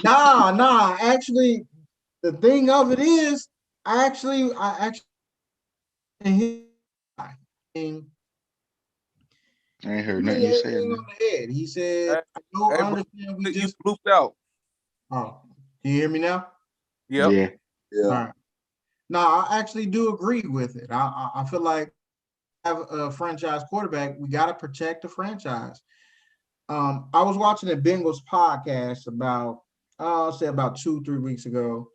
Nah. Actually, the thing of it is, I actually I ain't heard nothing you said. He said, I don't understand. We just blooped out. Oh, can you hear me now? Yep. Yeah. All right. No, I actually do agree with it. I feel like have a franchise quarterback, we got to protect the franchise. I was watching a Bengals podcast about 2-3 weeks ago.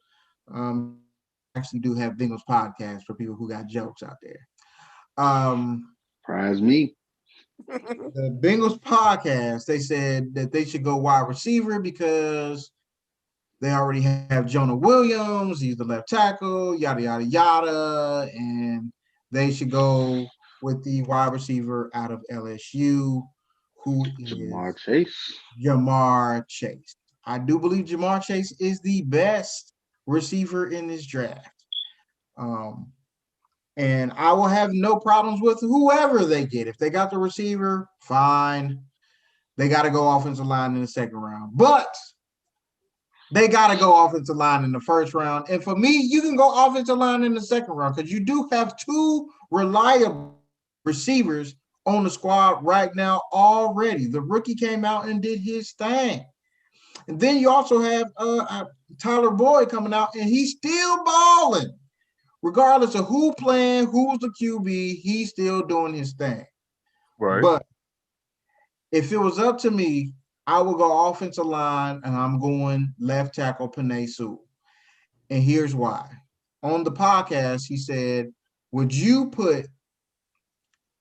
Actually do have Bengals podcasts for people who got jokes out there. Surprise me. The Bengals podcast, they said that they should go wide receiver because they already have Jonah Williams. He's the left tackle, yada, yada, yada. And they should go with the wide receiver out of LSU, who is Jamar Chase. I do believe Jamar Chase is the best receiver in this draft. And I will have no problems with whoever they get. If they got the receiver, fine. They got to go offensive line in the second round. But They got to go offensive line in the first round. And for me, you can go offensive line in the second round because you do have two reliable receivers on the squad right now already. The rookie came out and did his thing. And then you also have Tyler Boyd coming out, and he's still balling. Regardless of who playing, who's the QB, he's still doing his thing. Right. But if it was up to me, I would go offensive line, and I'm going left tackle Penei Sewell. And here's why. On the podcast, he said, would you put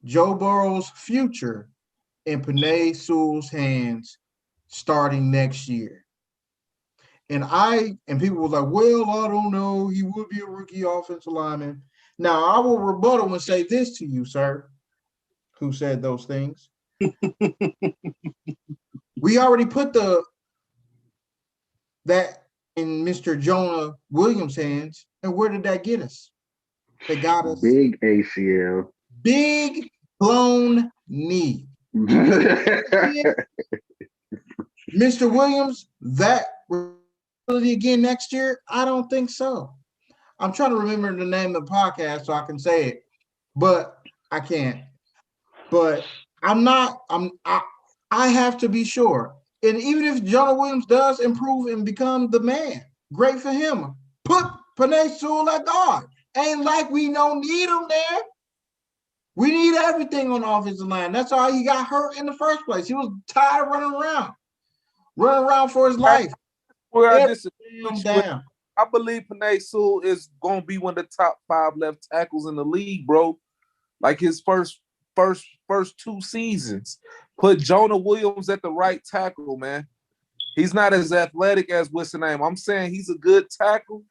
Joe Burrow's future in Penei Sewell's hands starting next year? And people were like, well, I don't know. He would be a rookie offensive lineman. Now, I will rebuttal and say this to you, sir, who said those things. We already put that in Mr. Jonah Williams' hands. And where did that get us? They got us big ACL. Big blown knee. Mr. Williams, that again next year? I don't think so. I'm trying to remember the name of the podcast so I can say it, but I can't. But I have to be sure. And even if Jonah Williams does improve and become the man, great for him. Put Penei Sewell at guard. Ain't like we don't need him there. We need everything on the offensive line. That's why he got hurt in the first place. He was tired running around for his life. Well, I believe Penei Sewell is going to be one of the top 5 left tackles in the league, bro. Like his first 2 seasons. Put Jonah Williams at the right tackle, man. He's not as athletic as what's the name. I'm saying he's a good tackle.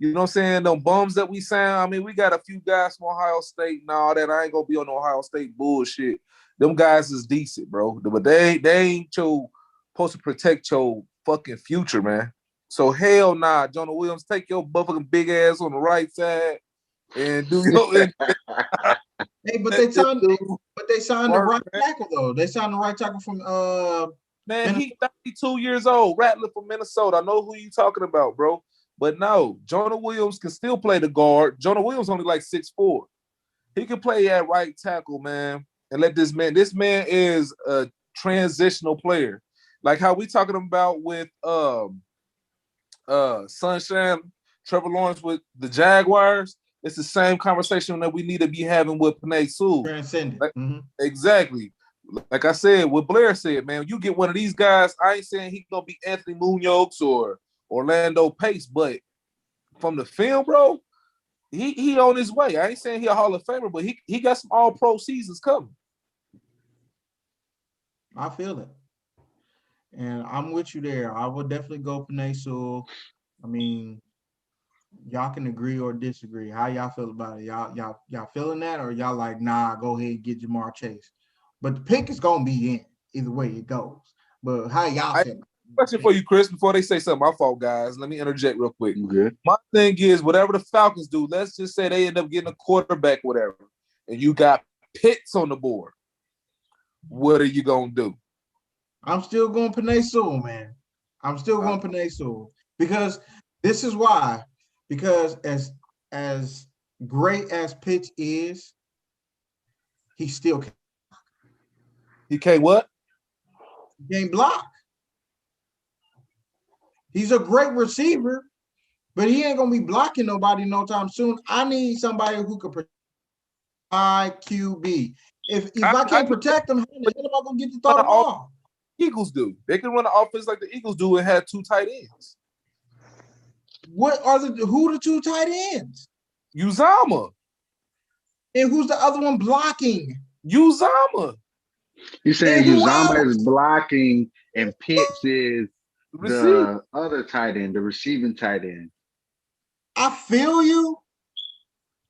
You know what I'm saying? Them bums that we sound. I mean, we got a few guys from Ohio State and all that. I ain't gonna be on Ohio State bullshit. Them guys is decent, bro. But they ain't supposed to protect your fucking future, man. So hell nah, Jonah Williams, take your motherfucking big ass on the right side and do your. Hey, but they signed the right tackle though. They signed the right tackle from man, he 32 years old, Rattler from Minnesota. I know who you talking about, bro. But no, Jonah Williams can still play the guard. Jonah Williams only like 6'4". He can play at right tackle, man. And let this man is a transitional player. Like how we talking about with Sunshine, Trevor Lawrence with the Jaguars. It's the same conversation that we need to be having with Penei Sewell. Transcendent. Like, exactly. Like I said, what Blair said, man, you get one of these guys, I ain't saying he's going to be Anthony Munoz or Orlando Pace, but from the film, bro, he on his way. I ain't saying he a Hall of Famer, but he got some all-pro seasons coming. I feel it. And I'm with you there. I would definitely go Penei Sewell. I mean, y'all can agree or disagree. How y'all feel about it? Y'all feeling that, or y'all like, nah, go ahead and get Jamar Chase? But the pick is gonna be in either way it goes. But how y'all feel? Question for you, Chris, before they say something. My fault, guys. Let me interject real quick. Good. My thing is, whatever the Falcons do, let's just say they end up getting a quarterback, whatever, and you got Pitts on the board. What are you gonna do? I'm still going Penei Sewell, man. I'm still going Penei Sewell because this is why. Because as great as Pitts is, he still can't. He can't what? He can't block. He's a great receiver, but he ain't gonna be blocking nobody no time soon. I need somebody who can protect my QB. If I can't protect him, how am I gonna get to throw the ball? Eagles do. They can run an offense like the Eagles do and have 2 tight ends. Who the 2 tight ends? Uzama. And who's the other one blocking? Uzama. You saying Uzama is blocking and Pitts is the other tight end, the receiving tight end. I feel you,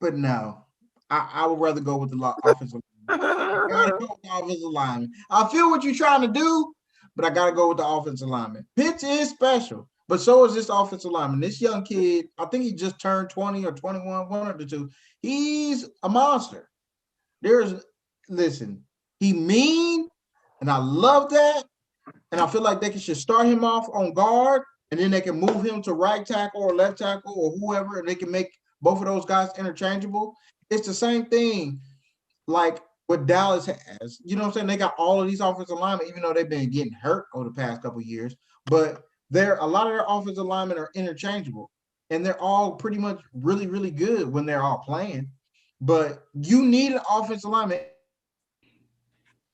but no. I would rather go with the offensive lineman. I feel what you're trying to do, but I got to go with the offensive lineman. Pitts is special, but so is this offensive lineman. This young kid, I think he just turned 20 or 21, one of the two. He's a monster. Listen, he mean, and I love that, and I feel like they should start him off on guard, and then they can move him to right tackle or left tackle or whoever, and they can make both of those guys interchangeable. It's the same thing like what Dallas has. You know what I'm saying? They got all of these offensive linemen, even though they've been getting hurt over the past couple of years, but a lot of their offensive linemen are interchangeable, and they're all pretty much really, really good when they're all playing. But you need an offensive lineman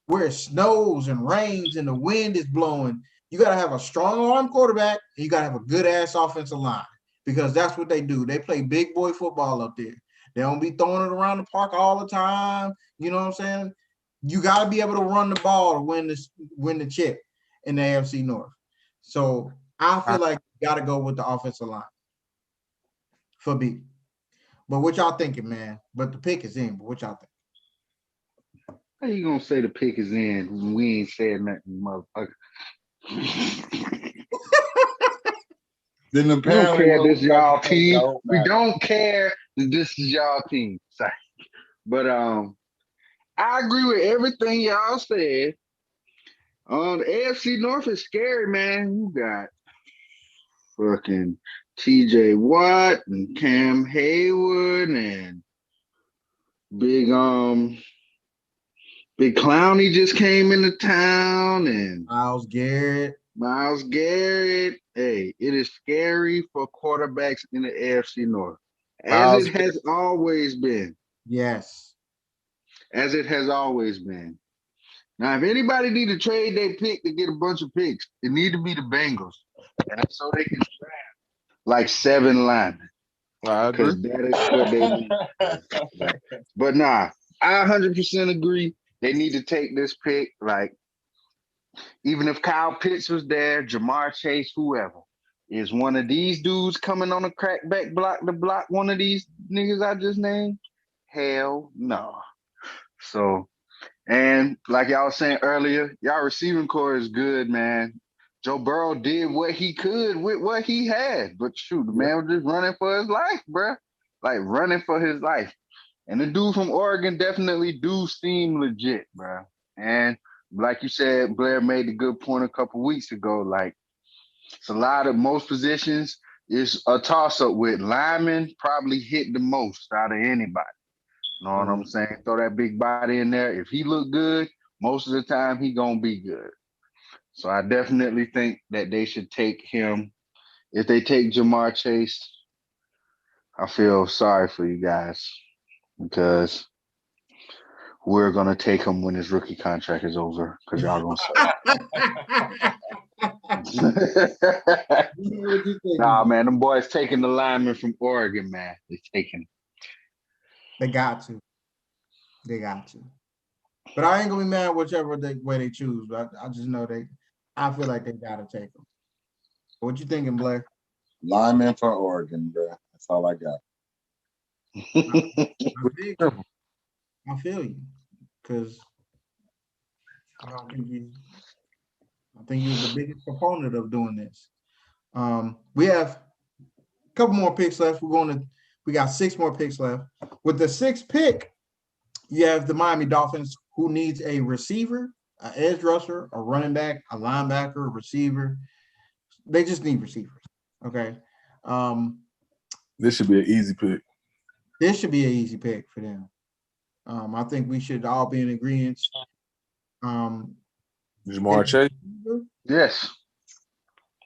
where it snows and rains and the wind is blowing. You got to have a strong arm quarterback, and you got to have a good ass offensive line, because that's what they do. They play big boy football up there. They don't be throwing it around the park all the time. You know what I'm saying? You got to be able to run the ball to win the chip in the AFC North. So I feel like you got to go with the offensive line for B. But what y'all thinking, man? But the pick is in. But what y'all think? How you gonna say the pick is in when we ain't said nothing, motherfucker? Then We don't care this is y'all team. We don't care that this is y'all team. Sorry. But I agree with everything y'all said. The AFC North is scary, man. You got fucking TJ Watt and Cam Hayward and Big Clowney just came into town, and Myles Garrett. Hey, it is scary for quarterbacks in the AFC North, as it has always been. Yes. As it has always been. Now, if anybody need to trade their pick to get a bunch of picks, it need to be the Bengals, and so they can draft like 7 linemen. Because that is what they need. But nah, I 100% agree. They need to take this pick. Like, even if Kyle Pitts was there, Jamar Chase, whoever, is one of these dudes coming on a crackback block to block one of these niggas I just named? Hell no. So, and like y'all was saying earlier, y'all receiving core is good, man. Joe Burrow did what he could with what he had. But shoot, the man was just running for his life, bro. Like, running for his life. And the dude from Oregon definitely do seem legit, bro. And like you said, Blair made a good point a couple weeks ago. Like, it's a lot of most positions is a toss-up with linemen probably hit the most out of anybody. Know what I'm saying? Throw that big body in there. If he look good, most of the time he gonna be good. So I definitely think that they should take him. If they take Jamar Chase, I feel sorry for you guys, because we're gonna take him when his rookie contract is over, because y'all gonna suck. Nah, man, them boys taking the lineman from Oregon, man. They taking. They got to. But I ain't gonna be mad whichever way they choose. But I just know I feel like they gotta take them. What you thinking, Blair? Lineman for Oregon, bro. That's all I got. I feel you, because I think he's the biggest proponent of doing this. We have a couple more picks left. We got 6 more picks left. With the 6th pick, you have the Miami Dolphins, who needs a receiver, an edge rusher, a running back, a linebacker, a receiver. They just need receivers. Okay. This should be an easy pick. This should be an easy pick for them. I think we should all be in agreement. Jamar Chase? Yes.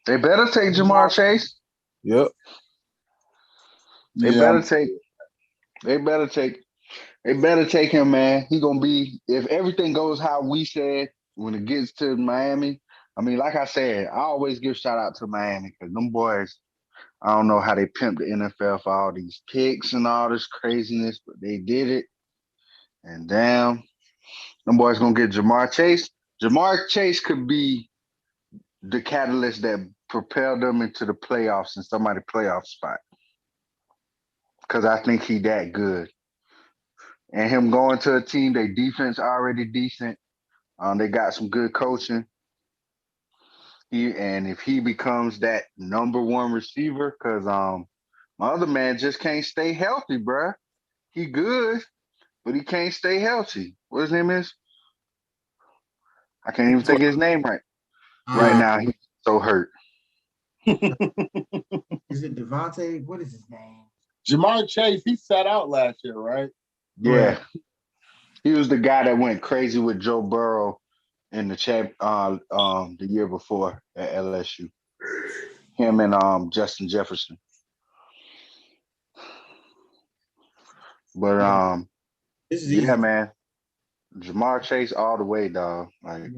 They better take Jamar Chase. Yep. They better take him, man. He gonna be, if everything goes how we said when it gets to Miami. I mean, like I said, I always give shout out to Miami, because them boys, I don't know how they pimped the NFL for all these picks and all this craziness, but they did it. And damn, them boys gonna get Jamar Chase. Jamar Chase could be the catalyst that propelled them into the playoffs and somebody playoff spot, because I think he that good. And him going to a team, their defense already decent. They got some good coaching. And if he becomes that number 1 receiver, because my other man just can't stay healthy, bro. He good, but he can't stay healthy. What his name is? I can't even think of his name right now. He's so hurt. Is it Devontae? What is his name? Jamar Chase, he sat out last year, right? Yeah. He was the guy that went crazy with Joe Burrow in the year before at LSU. Him and Justin Jefferson. But This is yeah, easy. man. Jamar Chase all the way, dog. Like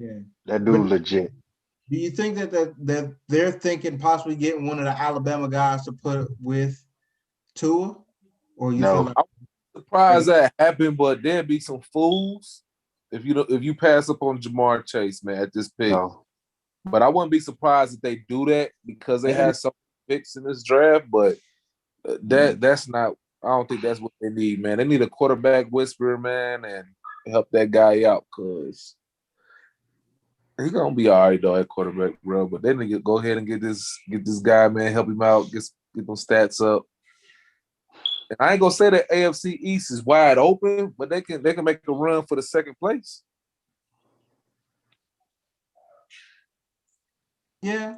that dude But legit. do you think that they're thinking possibly getting one of the Alabama guys to put with Tua? Or you feel No. like Surprised that happened, but there'd be some fools if you pass up on Jamar Chase, man, at this pick. No. But I wouldn't be surprised if they do that because they had some picks in this draft. But that's not. I don't think that's what they need, man. They need a quarterback whisperer, man, and help that guy out because he's gonna be all right though at quarterback, bro. But they need to go ahead and get this guy, man, help him out, get them stats up. And I ain't gonna say that AFC East is wide open, but they can make a run for the second place. yeah.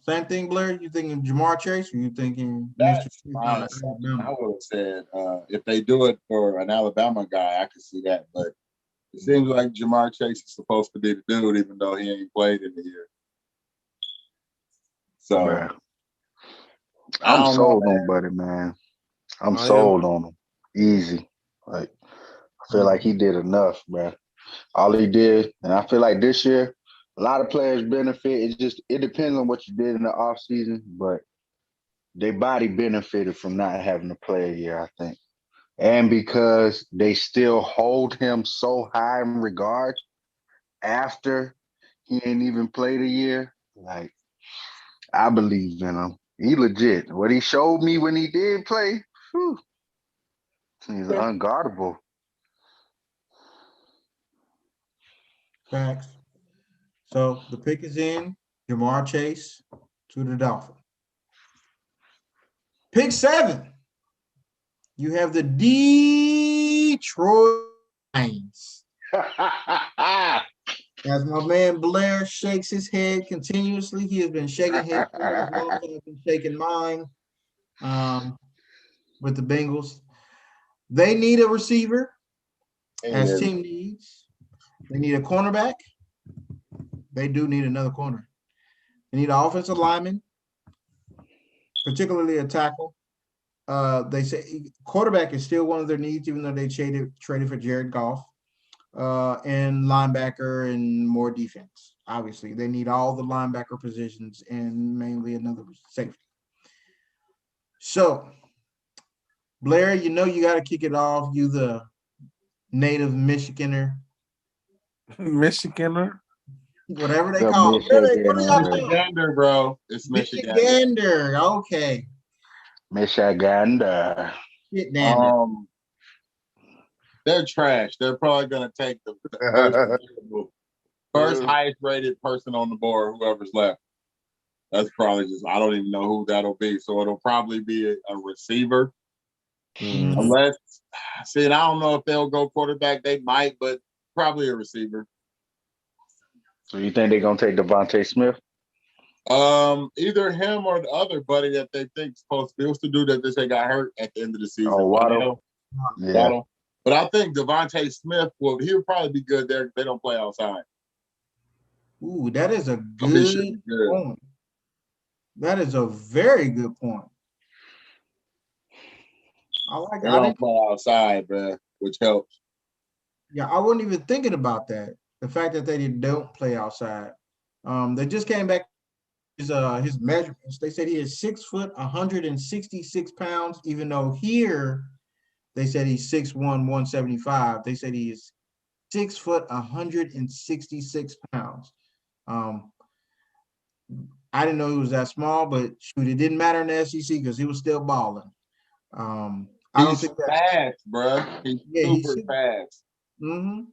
Same thing, Blair. You thinking Jamar Chase, or you thinking That's Mr. Smith my out of assumption. I Alabama? would have said if they do it for an Alabama guy, I could see that. But it seems like Jamar Chase is supposed to be the dude, even though he ain't played in the year. So Man. I I'm don't sold know, on Buddy, man. I'm I sold on him. Easy. Like I feel like he did enough, man. All he did, and I feel like this year, a lot of players benefit. It depends on what you did in the off season, but their body benefited from not having to play a year, I think. And because they still hold him so high in regard after he ain't even played a year, like I believe in him. He legit. What he showed me when he did play, whew, he's unguardable. Facts. So the pick is in. Jamar Chase to the Dolphins. Pick 7. You have the Detroit Lions. As my man Blair shakes his head continuously, he has been shaking his head as long as I've been shaking mine with the Bengals. They need a receiver, as team needs. They need a cornerback. They do need another corner. They need an offensive lineman, particularly a tackle. They say quarterback is still one of their needs, even though they traded for Jared Goff. And linebacker and more defense. Obviously, they need all the linebacker positions and mainly another safety. So, Blair, you got to kick it off. You the native Michiganer. Michiganer? Whatever they call it. What do y'all call it? Michigander, bro. It's Michigander. Michigander. Okay. Michigander. They're trash. They're probably going to take the first highest rated person on the board, whoever's left. That's probably I don't even know who that'll be. So it'll probably be a receiver. Mm-hmm. Unless, I don't know if they'll go quarterback. They might, but probably a receiver. So you think they're going to take Devonta Smith? Either him or the other buddy that they think is supposed to be. What's the dude that they got hurt at the end of the season? Oh, Waddle. Yeah. Waddle. But I think Devonta Smith he'll probably be good there. They don't play outside. Ooh, that is a good point. That is a very good point. I like it. They don't play outside, bro, which helps. Yeah, I wasn't even thinking about that. The fact that they don't play outside. They just came back his measurements. They said he is 6 foot, 166 pounds, even though here they said he's 6'1", 175. They said he is 6 foot, 166 pounds. I didn't know he was that small, but shoot, it didn't matter in the SEC because he was still balling. I don't think that's fast, bro. He's super fast. Mm-hmm.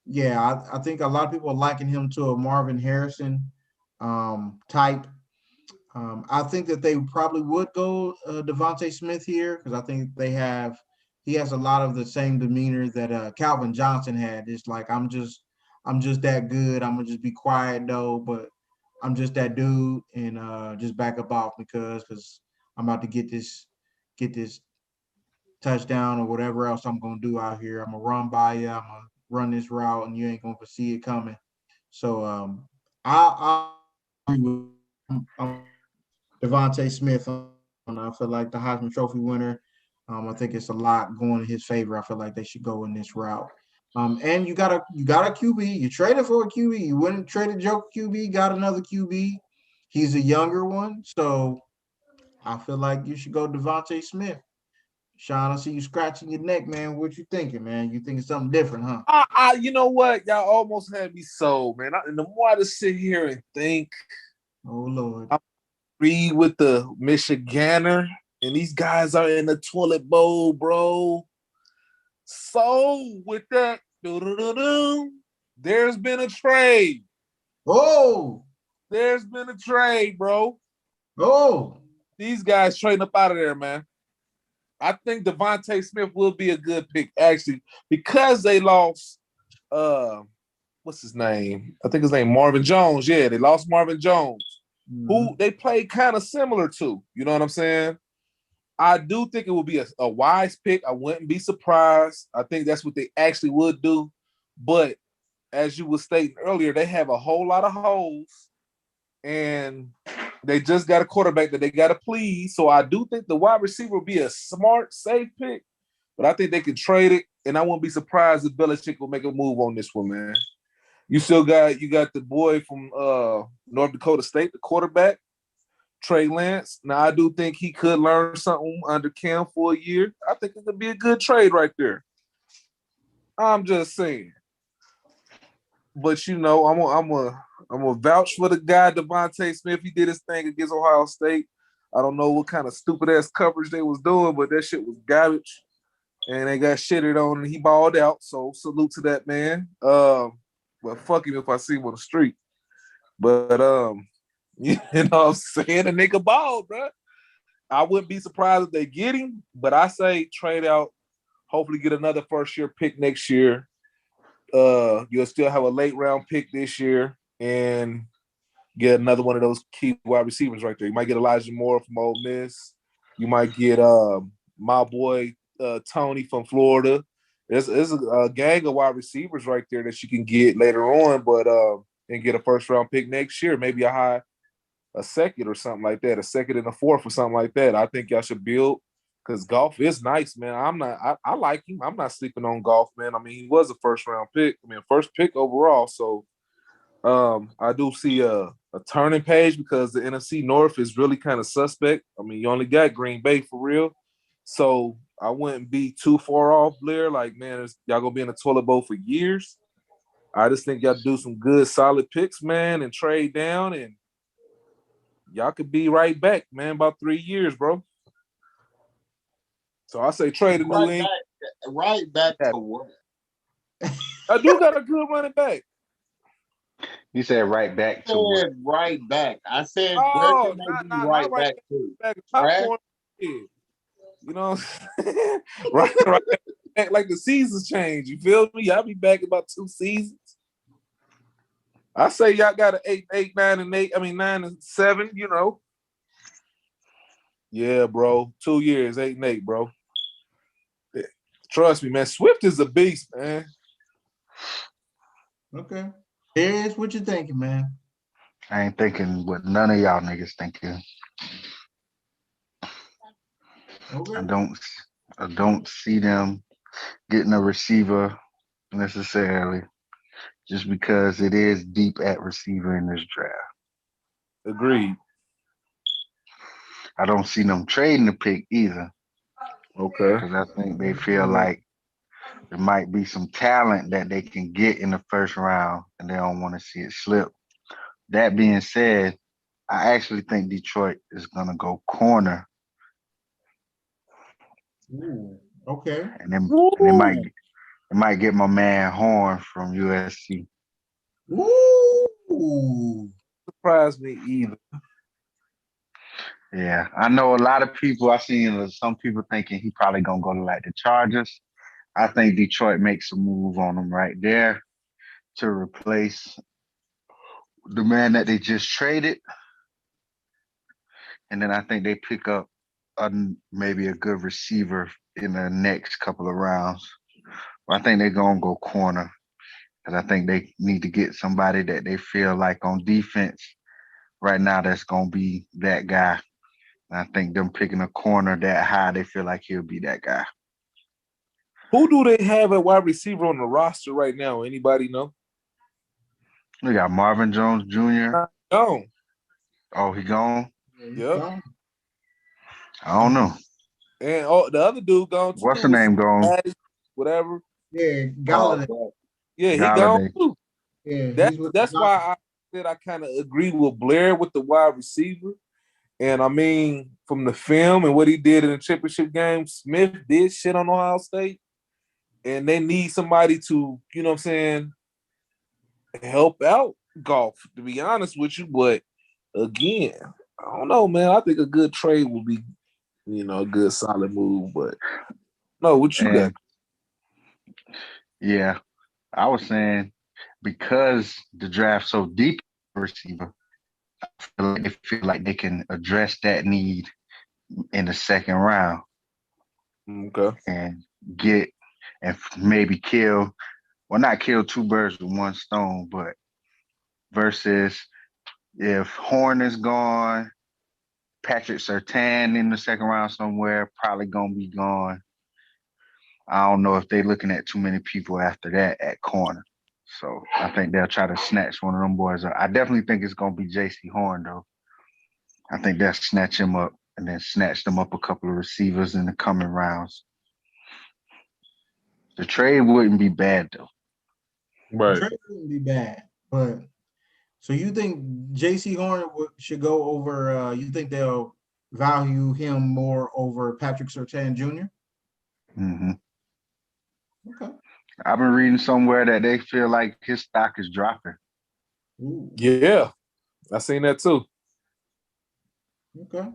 Yeah, I think a lot of people are liking him to a Marvin Harrison type. I think that they probably would go Devonta Smith here because I think he has a lot of the same demeanor that Calvin Johnson had. It's like I'm just that good. I'm gonna just be quiet though, but I'm just that dude, and just back up off because I'm about to get this touchdown or whatever else I'm gonna do out here. I'm gonna run by you. I'm gonna run this route, and you ain't gonna see it coming. So I agree with Devonta Smith. I feel like the Heisman Trophy winner. I think it's a lot going in his favor. I feel like they should go in this route. And you got a QB. You traded for a QB. You went and traded Joe QB. Got another QB. He's a younger one, so I feel like you should go Devonta Smith. Sean, I see you scratching your neck, man. What you thinking, man? You thinking something different, huh? You know what? Y'all almost had me sold, man. And the more I just sit here and think, Oh Lord, I agree with the Michiganer, and these guys are in the toilet bowl, bro. So with that, there's been a trade. Oh, There's been a trade, bro. oh, These guys trading up out of there, man. I think Devonta Smith will be a good pick, actually, because they lost what's his name? I think his name Marvin Jones. Yeah, they lost Marvin Jones, who they played kind of similar to. You know what I'm saying? I do think it would be a wise pick. I wouldn't be surprised. I think that's what they actually would do. But as you were stating earlier, they have a whole lot of holes, and they just got a quarterback that they got to please. So I do think the wide receiver will be a smart, safe pick. But I think they can trade it, and I won't be surprised if Belichick will make a move on this one, man. You got the boy from North Dakota State, the quarterback, Trey Lance. Now, I do think he could learn something under Cam for a year. I think it could be a good trade right there. I'm just saying. But I'm gonna vouch for the guy Devonta Smith. He did his thing against Ohio State. I don't know what kind of stupid ass coverage they was doing, but that shit was garbage, and they got shitted on, and he balled out. So salute to that man. Well, fuck him if I see him on the street. But you know what I'm saying? The nigga balled, bro. I wouldn't be surprised if they get him, but I say trade out. Hopefully, get another first year pick next year. You'll still have a late round pick this year and get another one of those key wide receivers right there. You might get Elijah Moore from Ole Miss. You might get my boy Tony from Florida. There's a gang of wide receivers right there that you can get later on, but and get a first round pick next year, maybe a second or something like that, a second and a fourth or something like that. I think y'all should build. Because Goff is nice, man. I like him. I'm not sleeping on Goff, man. I mean, he was a first round pick. I mean, first pick overall. So I do see a turning page because the NFC North is really kind of suspect. I mean, you only got Green Bay for real. So I wouldn't be too far off, Blair. Like, man, y'all gonna be in the toilet bowl for years. I just think y'all do some good, solid picks, man, and trade down, and y'all could be right back, man, about 3 years, bro. So I say trade a New England. Right back to what? I do got a good running back. You said right back to what? Right back. I said where can they be right back to? Popcorn. You know, right back like the seasons change. You feel me? Y'all be back about 2 seasons. I say y'all got an 8, 9, and 8. I mean 9 and 7. You know. Yeah, bro. 2 years, 8 and 8, bro. Trust me, man. Swift is a beast, man. Okay. Here's what you're thinking, man. I ain't thinking what none of y'all niggas thinking. Okay. I don't see them getting a receiver necessarily, just because it is deep at receiver in this draft. Agreed. I don't see them trading the pick either. Okay. Because I think they feel like there might be some talent that they can get in the first round and they don't want to see it slip. That being said, I actually think Detroit is going to go corner. Ooh, okay. And then it might get my man Horn from USC. Ooh. Surprise me either. Yeah, I know a lot of people. I've seen some people thinking he probably gonna go to like the Chargers. I think Detroit makes a move on him right there to replace the man that they just traded, and then I think they pick up maybe a good receiver in the next couple of rounds. But I think they're gonna go corner because I think they need to get somebody that they feel like on defense right now that's gonna be that guy. And I think them picking a corner that high, they feel like he'll be that guy. Who do they have at wide receiver on the roster right now? Anybody know? We got Marvin Jones Jr. No. Oh, he gone? Yep. I don't know. And the other dude gone too. What's the name gone? Whatever. Yeah, Galladay. Yeah, he gone too. Yeah, that's why I said I kind of agree with Blair with the wide receiver. And I mean, from the film and what he did in the championship game, Smith did shit on Ohio State. And they need somebody to, you know what I'm saying, help out Golf, to be honest with you. But again, I don't know, man. I think a good trade will be, a good solid move. But no, what you got? Yeah, I was saying because the draft's so deep, receiver, they feel like they can address that need in the second round. Okay. And maybe not kill two birds with one stone, but versus if Horn is gone, Patrick Surtain in the second round somewhere, probably gonna be gone. I don't know if they're looking at too many people after that at corner. So I think they'll try to snatch one of them boys up. I definitely think it's gonna be J.C. Horn though. I think they'll snatch him up and then snatch them up a couple of receivers in the coming rounds. The trade wouldn't be bad though. Right. The trade wouldn't be bad, but so you think J.C. Horn should go over? You think they'll value him more over Patrick Surtain Jr.? Mm-hmm. Okay. I've been reading somewhere that they feel like his stock is dropping. Ooh. Yeah, I seen that too. Okay.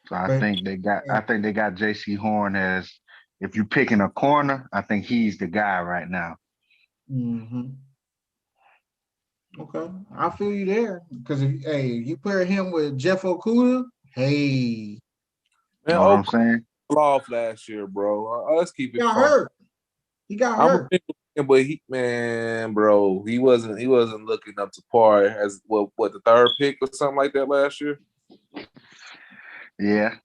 So I think they got J.C. Horn as, if you're picking a corner, I think he's the guy right now. Mm-hmm. Okay, I feel you there because if you pair him with Jeff Okudah, Man, you know what I'm saying? Off last year, bro. Let's keep it. He got hurt. He got hurt. But he wasn't looking up to par as what the third pick or something like that last year. Yeah,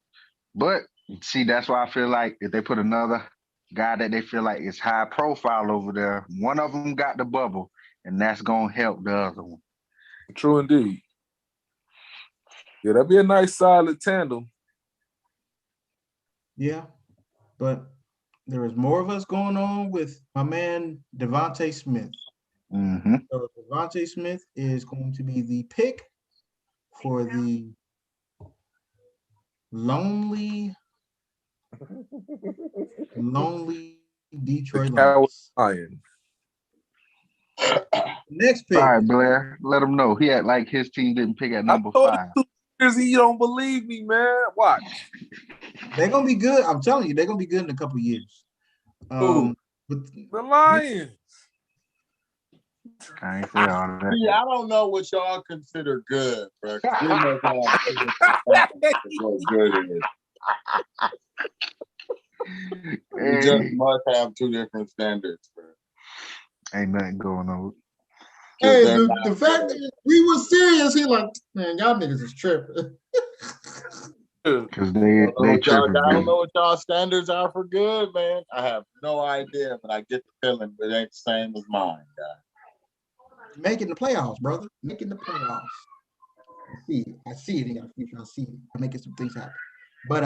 but see, that's why I feel like if they put another guy that they feel like is high profile over there, one of them got the bubble, and that's gonna help the other one. True indeed. Yeah, that'd be a nice solid tandem. Yeah, but there is more of us going on with my man Devonta Smith. Mm-hmm. So Devonta Smith is going to be the pick for the lonely Detroit Lions. Next pick. All right, Blair, let him know. He had like his team didn't pick at number 5. You don't believe me, man. Watch. They're gonna be good. I'm telling you, they're gonna be good in a couple of years. The Lions. I ain't say all that. See, I don't know what y'all consider good, bro. We just must have two different standards, bro. Ain't nothing going on. Hey, the fact that we were serious, he like, man, y'all niggas is tripping. Because they tripping. I don't know what y'all standards are for good, man. I have no idea, but I get the feeling it ain't the same as mine, guy. Making the playoffs, brother. Making the playoffs. I see it in your future. I see it. I'm making some things happen. But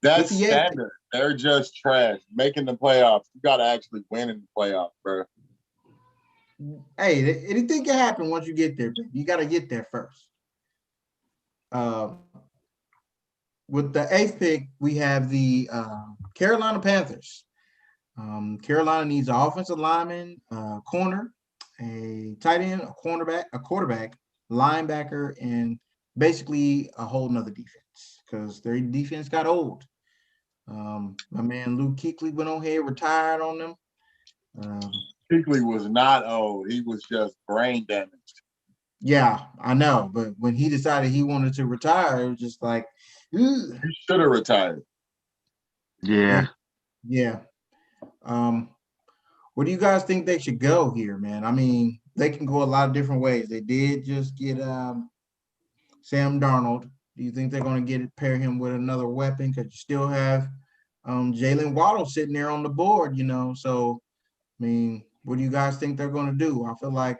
that's standard. They're just trash. Making the playoffs. You gotta actually win in the playoffs, bro. Hey, anything can happen once you get there. You got to get there first. With the 8th pick, we have the Carolina Panthers. Carolina needs an offensive lineman, corner, a tight end, a quarterback, linebacker, and basically a whole nother defense because their defense got old. My man Luke Kuechly went on here, retired on them. Kuechly was not old. He was just brain damaged. Yeah, I know. But when he decided he wanted to retire, it was just like, ugh. He should have retired. Yeah. Yeah. Where do you guys think they should go here, man? I mean, they can go a lot of different ways. They did just get Sam Darnold. Do you think they're going to pair him with another weapon? Because you still have Jalen Waddle sitting there on the board, you know. So, I mean, what do you guys think they're going to do? I feel like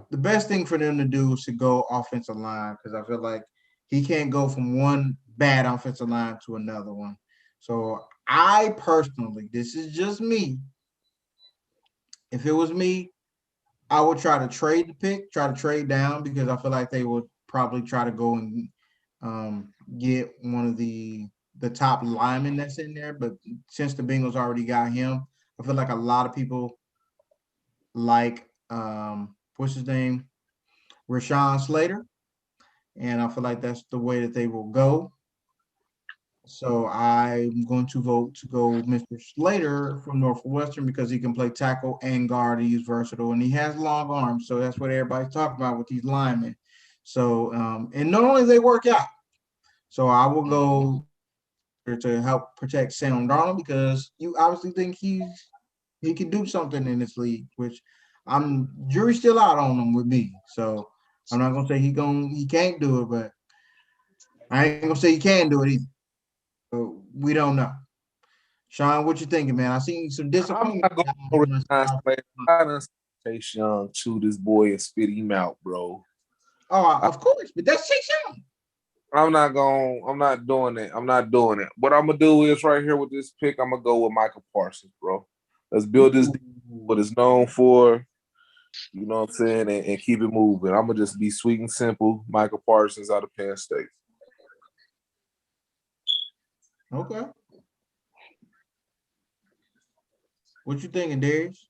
the best thing for them to do is to go offensive line because I feel like he can't go from one bad offensive line to another one. So I personally, this is just me. If it was me, I would try to trade the pick, try to trade down because I feel like they would probably try to go and get one of the top linemen that's in there. But since the Bengals already got him, I feel like a lot of people like what's his name? Rashawn Slater. And I feel like that's the way that they will go. So I'm going to vote to go Mr. Slater from Northwestern because he can play tackle and guard. He's versatile and he has long arms. So that's what everybody's talking about with these linemen. So, and normally they work out. So I will go to help protect Sam Darnold because you obviously think he can do something in this league, which jury's still out on him with me. So I'm not gonna say he can't do it, but I ain't gonna say he can do it either. So we don't know. Sean, what you thinking, man? I seen some I'm disappointment. not going to Rashawn Slater. I done Chase Young chew this boy and spit him out, bro. Oh, of course, but that's Chase Young. I'm not doing it. I'm not doing it. What I'm gonna do is right here with this pick, I'm gonna go with Michael Parsons, bro. Let's build this what it's known for, you know what I'm saying, and keep it moving. I'm gonna just be sweet and simple. Michael Parsons out of Penn State. Okay. What you thinking, Darius?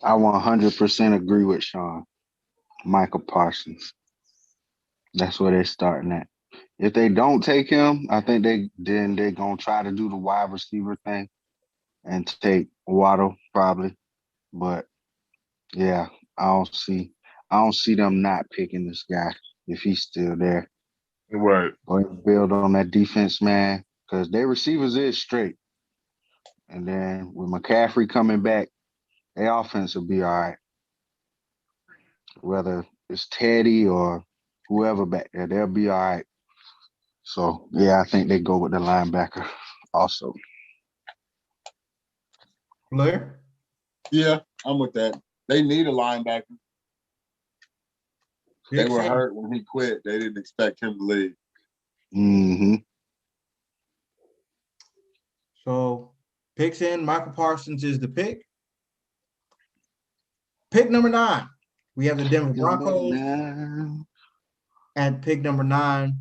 I 100% agree with Sean. Michael Parsons. That's where they're starting at. If they don't take him, I think they're gonna try to do the wide receiver thing and take Waddle probably. But yeah, I don't see them not picking this guy if he's still there. Right. Go ahead and build on that defense, man, because their receivers is straight. And then with McCaffrey coming back, their offense will be all right. Whether it's Teddy or whoever back there, they'll be all right. So yeah, I think they go with the linebacker also. Blair? Yeah, I'm with that. They need a linebacker. They were hurt when he quit. They didn't expect him to leave. Mm-hmm. So picks in, Michael Parsons is the pick. Pick number 9. We have the Denver Broncos. At pick number 9,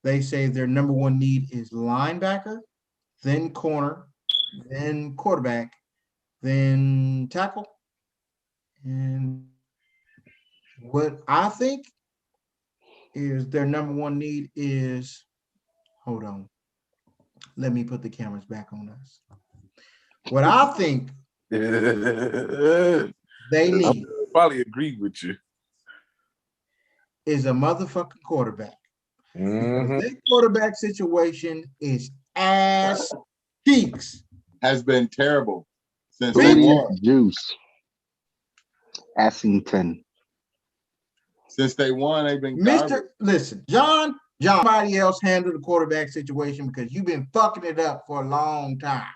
they say their number one need is linebacker, then corner, then quarterback, then tackle. And what I think is their number one need is, hold on, let me put the cameras back on us. What I think they need, probably agree with you, is a motherfucking quarterback. Mm-hmm. Because that quarterback situation is ass cheeks. Has been terrible since they won. Juice. Assington. Since they won, they've been Listen, John, somebody else handle the quarterback situation because you've been fucking it up for a long time.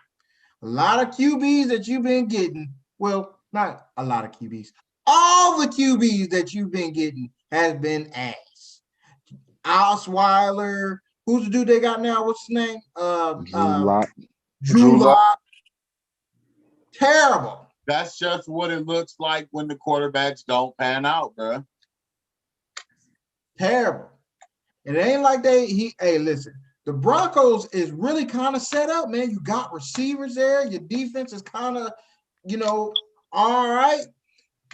A lot of QBs that you've been getting, well, not a lot of QBs. All the QBs that you've been getting has been ass. Osweiler, who's the dude they got now? What's his name? Drew Lock. Terrible. That's just what it looks like when the quarterbacks don't pan out, bro. Terrible. It ain't like hey, listen, the Broncos is really kind of set up, man. You got receivers there. Your defense is kind of, all right.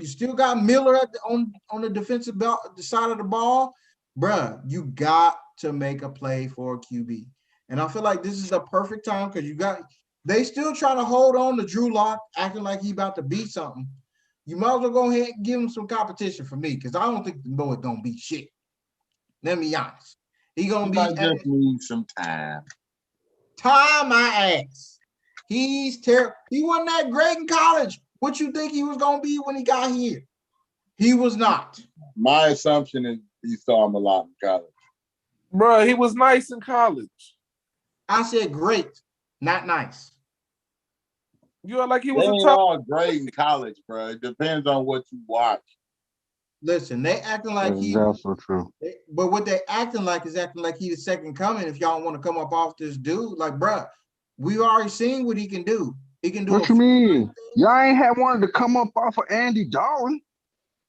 You still got Miller on the defensive the side of the ball. Bruh, you got to make a play for a QB. And I feel like this is a perfect time because they still trying to hold on to Drew Lock, acting like he about to beat something. you might as well go ahead and give him some competition for me because I don't think the boy gonna be shit. Let me be honest. He gonna might be just need some time. Tie my ass. He's terrible. He wasn't that great in college. What you think he was gonna be when he got here? He was not. My assumption is he saw him a lot in college. Bro, he was nice in college. I said great, not nice. You are like he They was a ain't top. all great in college, bro. It depends on what you watch. Listen, they acting like That's he. also true. But what they acting like is acting like he's the second coming. If y'all want to come up off this dude, like, bruh, we already seen what he can do. He can do. What you mean? Y'all ain't had one to come up off of Andy Dalton.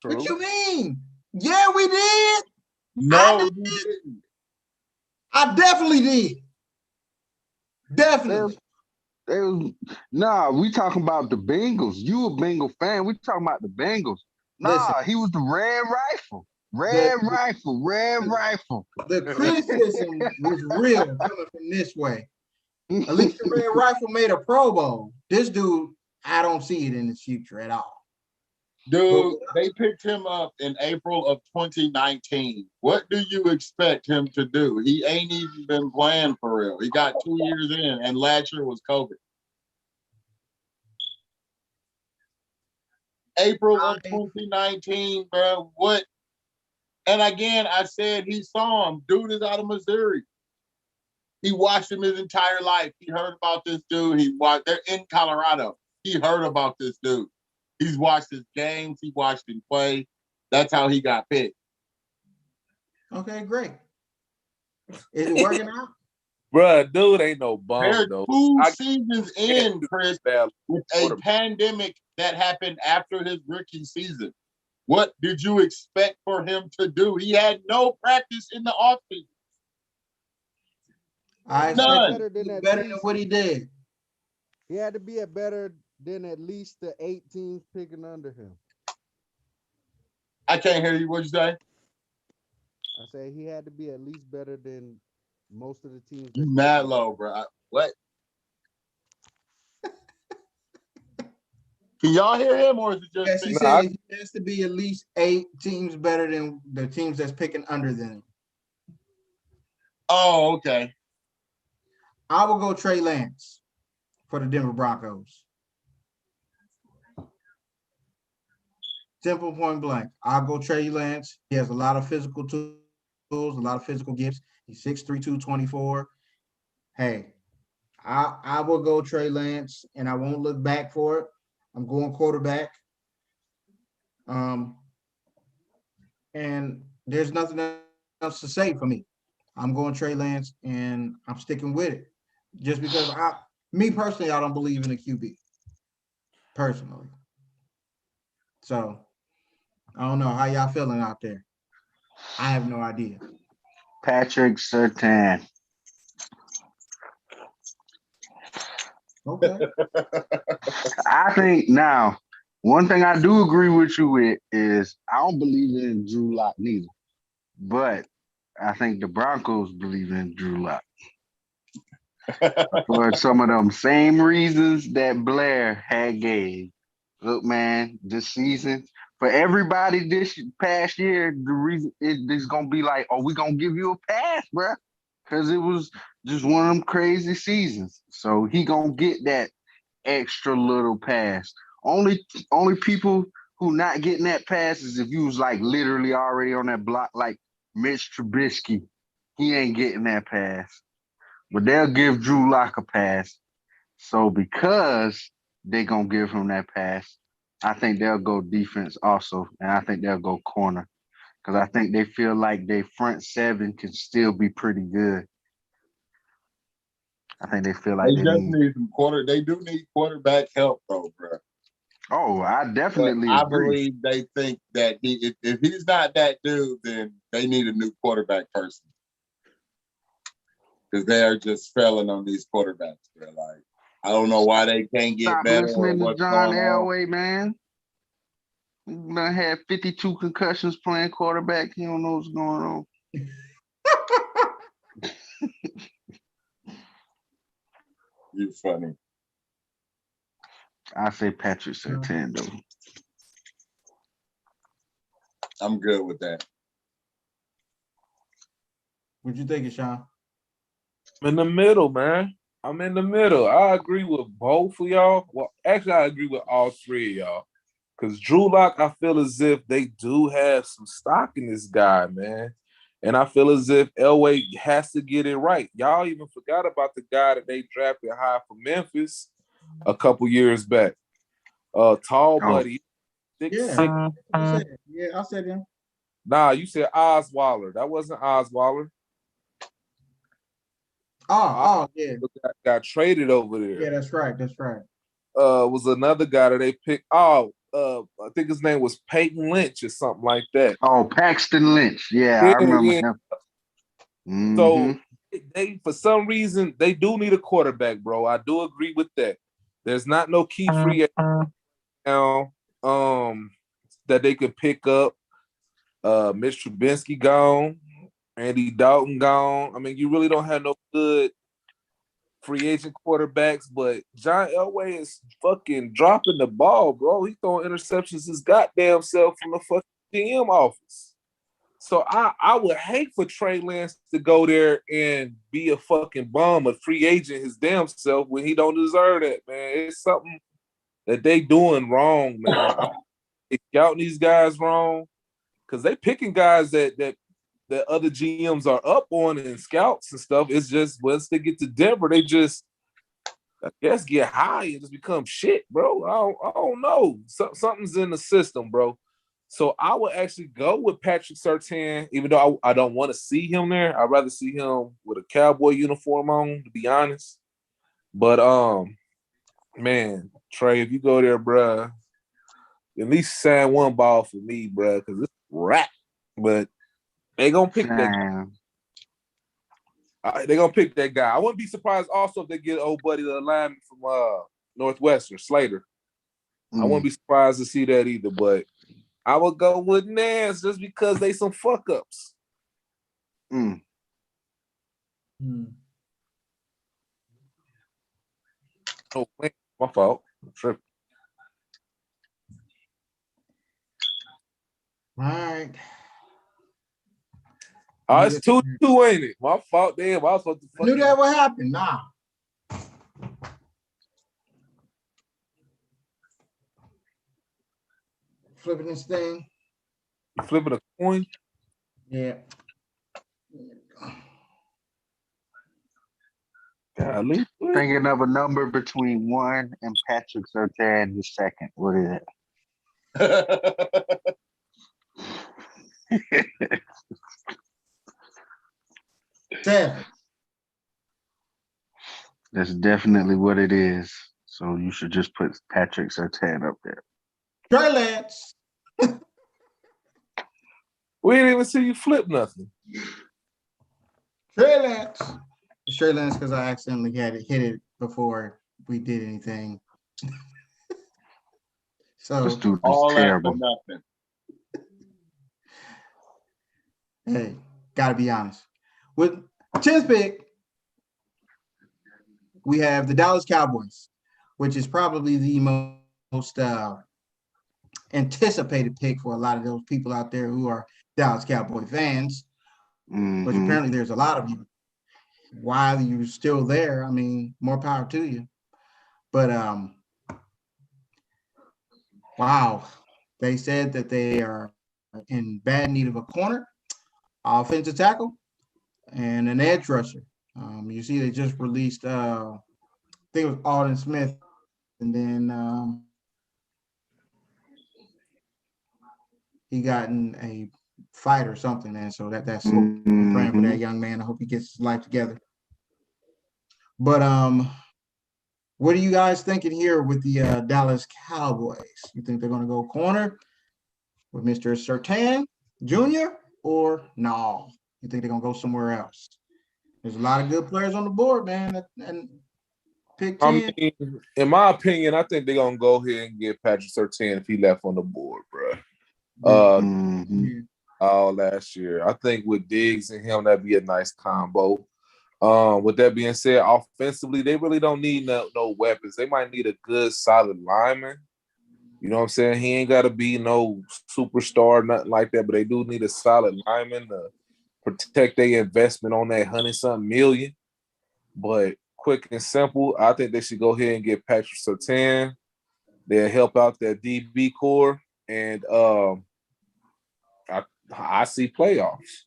What you mean? Yeah, we did. No, you didn't. I definitely did. Definitely. We talking about the Bengals. You a Bengal fan. We talking about the Bengals. Listen. He was the red rifle. Red rifle. The criticism was real coming from this way. At least the red rifle made a Pro Bowl. This dude, I don't see it in his future at all. Dude, they picked him up in April of 2019. What do you expect him to do? He ain't even been playing for real. He got 2 years in, and last year was COVID. April of 2019, bro. What? And again, I said he saw him. Dude is out of Missouri. He watched him his entire life. He heard about this dude. They're in Colorado. He heard about this dude. He's watched his games. He watched him play. That's how he got picked. Okay, great. Is it working out? Bruh, dude ain't no bum, They're though. 2 seasons in, Chris, with a pandemic that happened after his rookie season. What did you expect for him to do? He had no practice in the offseason. I expect better than what he did. He had to be a better than at least the 8 teams picking under him. I can't hear you. What'd you say? I say he had to be at least better than most of the teams. You mad low, bro. What? Can y'all hear him, or is it just? Yes, he said he has to be at least 8 teams better than the teams that's picking under them. Oh, okay. I will go Trey Lance for the Denver Broncos. Simple, point blank. I'll go Trey Lance. He has a lot of physical tools, a lot of physical gifts. He's 6'3", 224. Hey, I will go Trey Lance, and I won't look back for it. I'm going quarterback. And there's nothing else to say for me. I'm going Trey Lance, and I'm sticking with it. Just because me personally, I don't believe in a QB. Personally. So, I don't know how y'all feeling out there. I have no idea. Patrick Surtain. Okay. I think now, one thing I do agree with you with is I don't believe in Drew Lock neither. But I think the Broncos believe in Drew Lock. For some of them same reasons that Blair had gave. Look, man, this season, for everybody this past year, the reason it's going to be like, oh, we're going to give you a pass, bro. Because it was just one of them crazy seasons. So he going to get that extra little pass. Only people who not getting that pass is if you was like literally already on that block, like Mitch Trubisky. He ain't getting that pass. But they'll give Drew Lock a pass. So because they're going to give him that pass, I think they'll go defense also. And I think they'll go corner. Because I think they feel like their front seven can still be pretty good. I think they feel like they need some They do need quarterback help, though, bro. Oh, I definitely I agree. believe they think that if he's not that dude, then they need a new quarterback person. Because they are just failing on these quarterbacks. They're like, I don't know why they can't get Stop better. listening to What's John going on. Elway, man. He done had 52 concussions playing quarterback. He don't know what's going on. You're funny. I say Patrick Surtain, though. I'm good with that. What you think, Sean? I'm in the middle, man. I'm in the middle. I agree with both of y'all. Well, actually, I agree with all three of y'all. Because Drew Lock, I feel as if they do have some stock in this guy, man. And I feel as if Elway has to get it right. Y'all even forgot about the guy that they drafted high from Memphis a couple years back. Tall buddy. Yeah. I said him. Nah, you said Osweiler. That wasn't Osweiler. Yeah. Got traded over there. Yeah, that's right. Was another guy that they picked. I think his name was Peyton Lynch or something like that. Oh, Paxton Lynch. Yeah, I remember him. Mm-hmm. So they, for some reason, they do need a quarterback, bro. I do agree with that. There's not no key free now that they could pick up. Mitch Trubisky gone, Andy Dalton gone. I mean, you really don't have no good free agent quarterbacks, but John Elway is fucking dropping the ball, bro. He throwing interceptions his goddamn self from the fucking GM office. So I would hate for Trey Lance to go there and be a fucking bum, a free agent his damn self when he don't deserve that, man. It's something that they doing wrong, man. They scouting these guys wrong because they picking guys that other GMs are up on and scouts and stuff. It's just once they get to Denver, they just, I guess, get high and just become shit, bro. I don't know. Something's in the system, bro. So I would actually go with Patrick Surtain, even though I don't want to see him there. I'd rather see him with a Cowboy uniform on, to be honest. But man, Trey, if you go there, bro, at least sign one ball for me, bro, because it's rap. But they gonna pick that guy. They gonna pick that guy. I wouldn't be surprised also if they get old buddy the lineman from Northwestern, Slater. I wouldn't be surprised to see that either, but I would go with Nance just because they some fuck ups. My fault. All right. Oh, it's 2-2, ain't it? My fault. Damn, I was supposed to knew that would happen. Nah. Flipping this thing. You flipping a coin? Yeah. Golly. Thinking of a number between 1 and Patrick Surtain the second. What is it? 7. That's definitely what it is. So you should just put Patrick Surtain up there. Trey Lance. We didn't even see you flip nothing. Trey Lance. It's Trey Lance because I accidentally had it hit it before we did anything. So this dude is all terrible. That for nothing. Hey, gotta be honest. With 10th pick, we have the Dallas Cowboys, which is probably the most anticipated pick for a lot of those people out there who are Dallas Cowboy fans. Which apparently there's a lot of you. While you're still there, I mean, more power to you. But wow, they said that they are in bad need of a corner, offensive tackle, and an edge rusher. You see, they just released, I think it was Alden Smith, and then he got in a fight or something, and so that's I'm praying for that young man. I hope he gets his life together. But what are you guys thinking here with the Dallas Cowboys? You think they're going to go corner with Mr. Surtain Jr. or no? You think they're going to go somewhere else? There's a lot of good players on the board, man. And pick 10. I mean, in my opinion, I think they're going to go ahead and get Patrick Surtain if he left on the board, bro. All last year. I think with Diggs and him, that'd be a nice combo. With that being said, offensively, they really don't need no weapons. They might need a good, solid lineman. You know what I'm saying? He ain't got to be no superstar, nothing like that, but they do need a solid lineman to protect their investment on that 100-something million. But quick and simple, I think they should go ahead and get Patrick Surtain. They'll help out their DB core, and I see playoffs.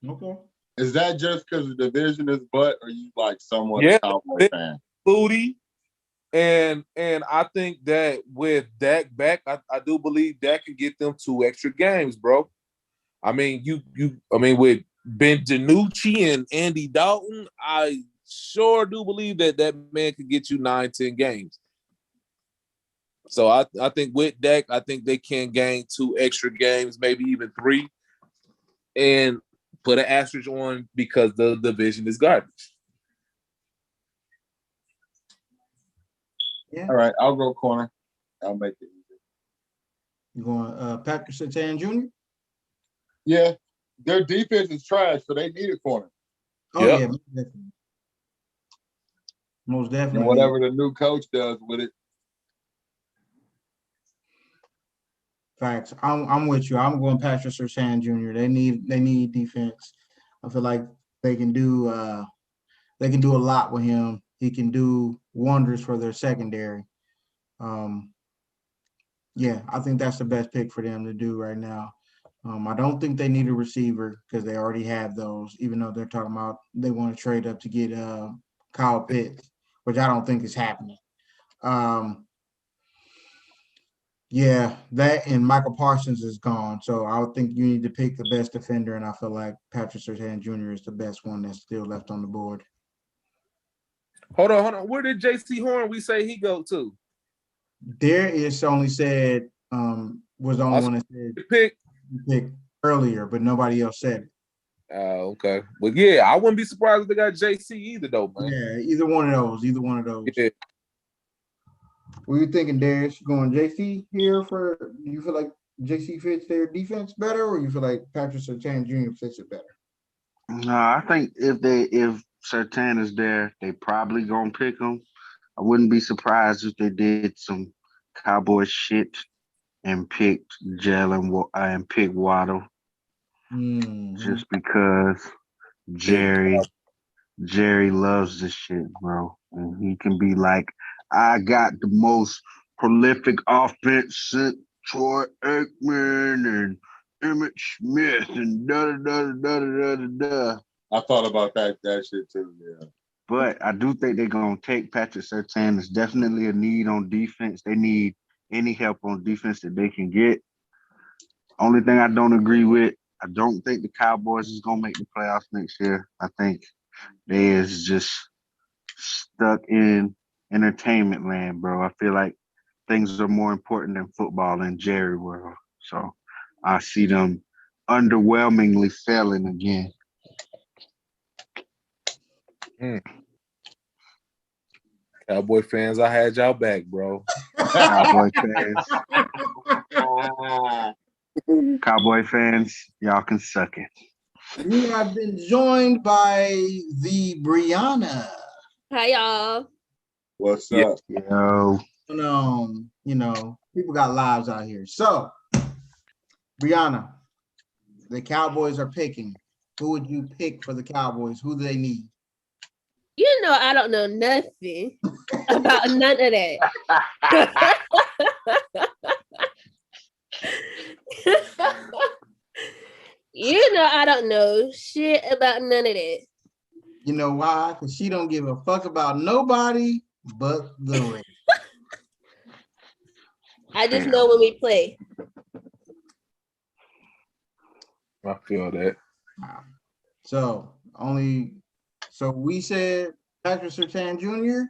Okay. Is that just because the division is butt, or you like somewhat a Cowboy fan? Booty. And I think that with Dak back, I do believe Dak can get them 2 extra games, bro. I mean, with Ben DiNucci and Andy Dalton, I sure do believe that man could get you 9-10 games. So I think with Dak, I think they can gain 2 extra games, maybe even 3, and put an asterisk on because the division is garbage. Yeah. All right, I'll go corner. I'll make it easy. You going Patrick Surtain Jr.? Yeah, their defense is trash, so they need a corner. Oh Yep. yeah, most definitely. And whatever the new coach does with it. Facts. I'm with you. I'm going Patrick Surtain Jr. They need defense. I feel like they can do a lot with him. He can do wonders for their secondary. Yeah, I think that's the best pick for them to do right now. I don't think they need a receiver because they already have those, even though they're talking about they want to trade up to get Kyle Pitts, which I don't think is happening. Yeah, that and Michael Parsons is gone. So I would think you need to pick the best defender, and I feel like Patrick Surtain Jr. is the best one that's still left on the board. Hold on. Where did J.C. Horn we say he go to? There is only said was the only one that said pick earlier, but nobody else said it. Oh, okay. But yeah, I wouldn't be surprised if they got JC either, though, man. Yeah, either one of those. Yeah. What are you thinking, Darius? You going JC here for? Do you feel like JC fits their defense better, or you feel like Patrick Surtain Jr. fits it better? No, I think if Surtain is there, they probably gonna pick him. I wouldn't be surprised if they did some Cowboy shit and picked Jalen and picked Waddle, just because Jerry loves this shit, bro, and he can be like, I got the most prolific offense since Troy Aikman and Emmett Smith and da da da da da da da. I thought about that shit too, yeah. But I do think they're gonna take Patrick Surtain. There's definitely a need on defense. They need any help on defense that they can get. Only thing I don't agree with, I don't think the Cowboys is gonna make the playoffs next year. I think they is just stuck in entertainment land, bro. I feel like things are more important than football in Jerry world. So I see them underwhelmingly failing again. Cowboy fans, I had y'all back, bro. Cowboy fans, y'all can suck it. We have been joined by the Brianna. Hi, y'all. What's up? Yo. People got lives out here. So, Brianna, the Cowboys are picking. Who would you pick for the Cowboys? Who do they need? You know I don't know nothing about none of that. You know I don't know shit about none of that. You know why? Because she don't give a fuck about nobody but the Raiders. I just know when we play. I feel that. So we said Patrick Surtain Jr.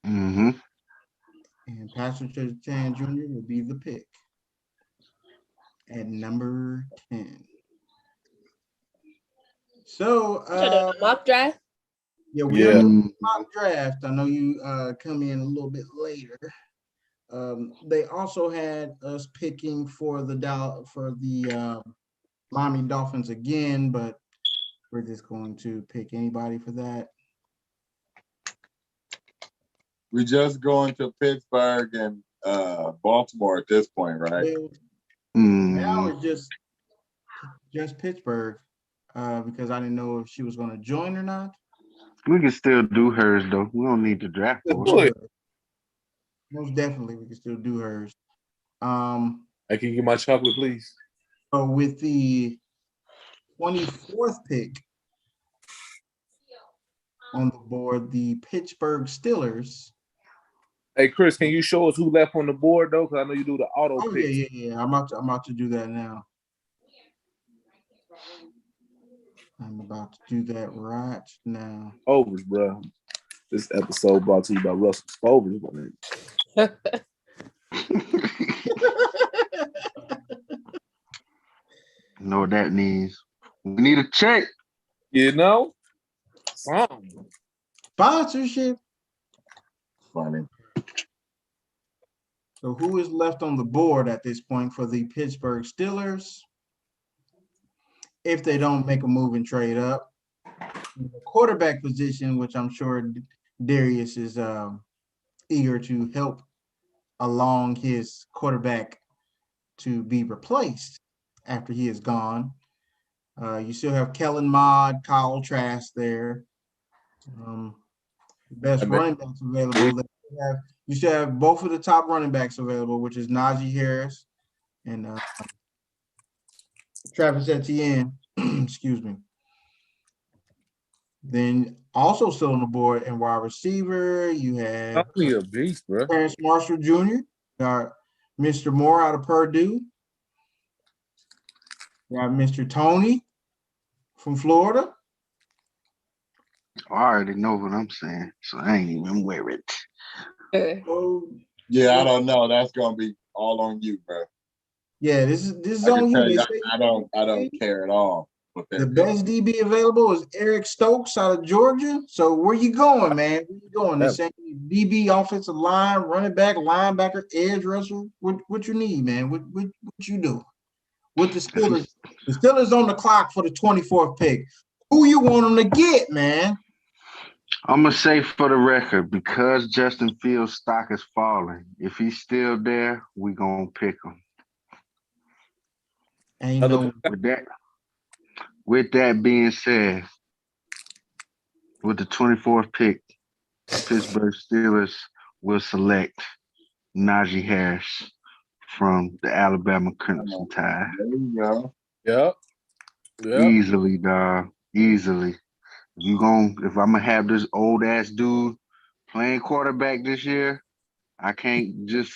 Mm-hmm. And Patrick Surtain Jr. will be the pick at number 10. So mock draft. Yeah, we are doing mock draft. I know you come in a little bit later. They also had us picking for the Miami Dolphins again, but we're just going to pick anybody for that. We just going to Pittsburgh and Baltimore at this point, right? Now it's just Pittsburgh because I didn't know if she was going to join or not. We can still do hers though. We don't need to draft for it. Most definitely, we can still do hers. I can you get my chocolate, please. So with the 24th pick on the board, the Pittsburgh Steelers. Hey Chris, can you show us who left on the board though? Because I know you do the auto pick. Yeah. I'm about to do that now. I'm about to do that right now. Overs, bro. This episode brought to you by Russell Overs. You know what that means? We need a check. You know? Sponsorship. Funny. So who is left on the board at this point for the Pittsburgh Steelers? If they don't make a move and trade up. The quarterback position, which I'm sure Darius is eager to help along his quarterback to be replaced after he is gone. You still have Kellen Mond, Kyle Trask there. Best running backs available. You still have both of the top running backs available, which is Naji Harris and Travis Etienne. Excuse me. Then also still on the board and wide receiver, you have a beast, bro. Terrence Marshall Jr., got Mr. Moore out of Purdue. You got Mr. Tony from Florida. I already know what I'm saying, so I ain't even worried. Yeah, I don't know. That's gonna be all on you, bro. Yeah, this is on you. I don't care at all. The best DB available is Eric Stokes out of Georgia. So where you going, man? Where you going? The same DB, offensive line, running back, linebacker, edge rusher. What you need, man? What you do? With the Steelers, the Steelers on the clock for the 24th pick. Who you want them to get, man? I'm gonna say for the record, because Justin Fields' stock is falling, if he's still there, we gonna pick him. Ain't no. With that being said, with the 24th pick, Pittsburgh Steelers will select Naji Harris from the Alabama Crimson Tide. There you go. Yep. Easily, dog. Easily. If I'm gonna have this old ass dude playing quarterback this year, I can't just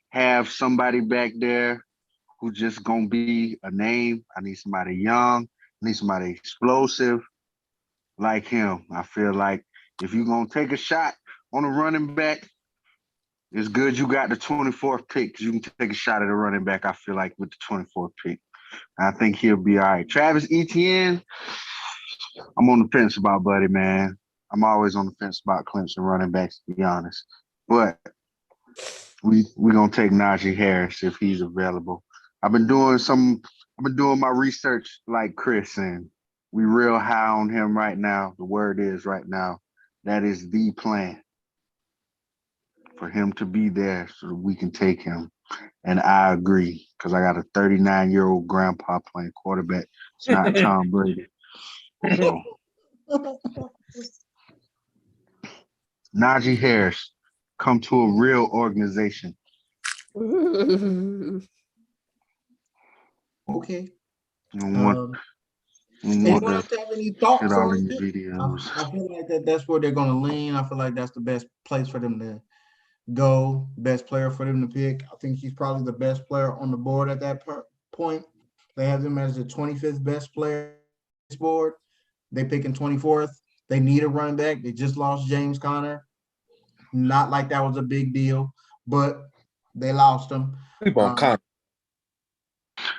have somebody back there who just gonna be a name. I need somebody young. I need somebody explosive like him. I feel like if you're gonna take a shot on a running back, it's good you got the 24th pick because you can take a shot at a running back. I feel like with the 24th pick, I think he'll be all right. Travis Etienne, I'm on the fence about Buddy, man. I'm always on the fence about Clemson running backs, to be honest. But we're gonna take Naji Harris if he's available. I've been doing my research like Chris, and we real high on him right now. The word is right now, that is the plan for him to be there so that we can take him. And I agree, because I got a 39-year-old grandpa playing quarterback. It's not Tom Brady. So, Naji Harris, come to a real organization. Okay. Anyone else have any thoughts all on these it? videos. I feel like that's where they're going to lean. I feel like that's the best place for them to go, best player for them to pick. I think he's probably the best player on the board at that point. They have him as the 25th best player on this board. They picking 24th. They need a running back. They just lost James Conner. Not like that was a big deal, but they lost him.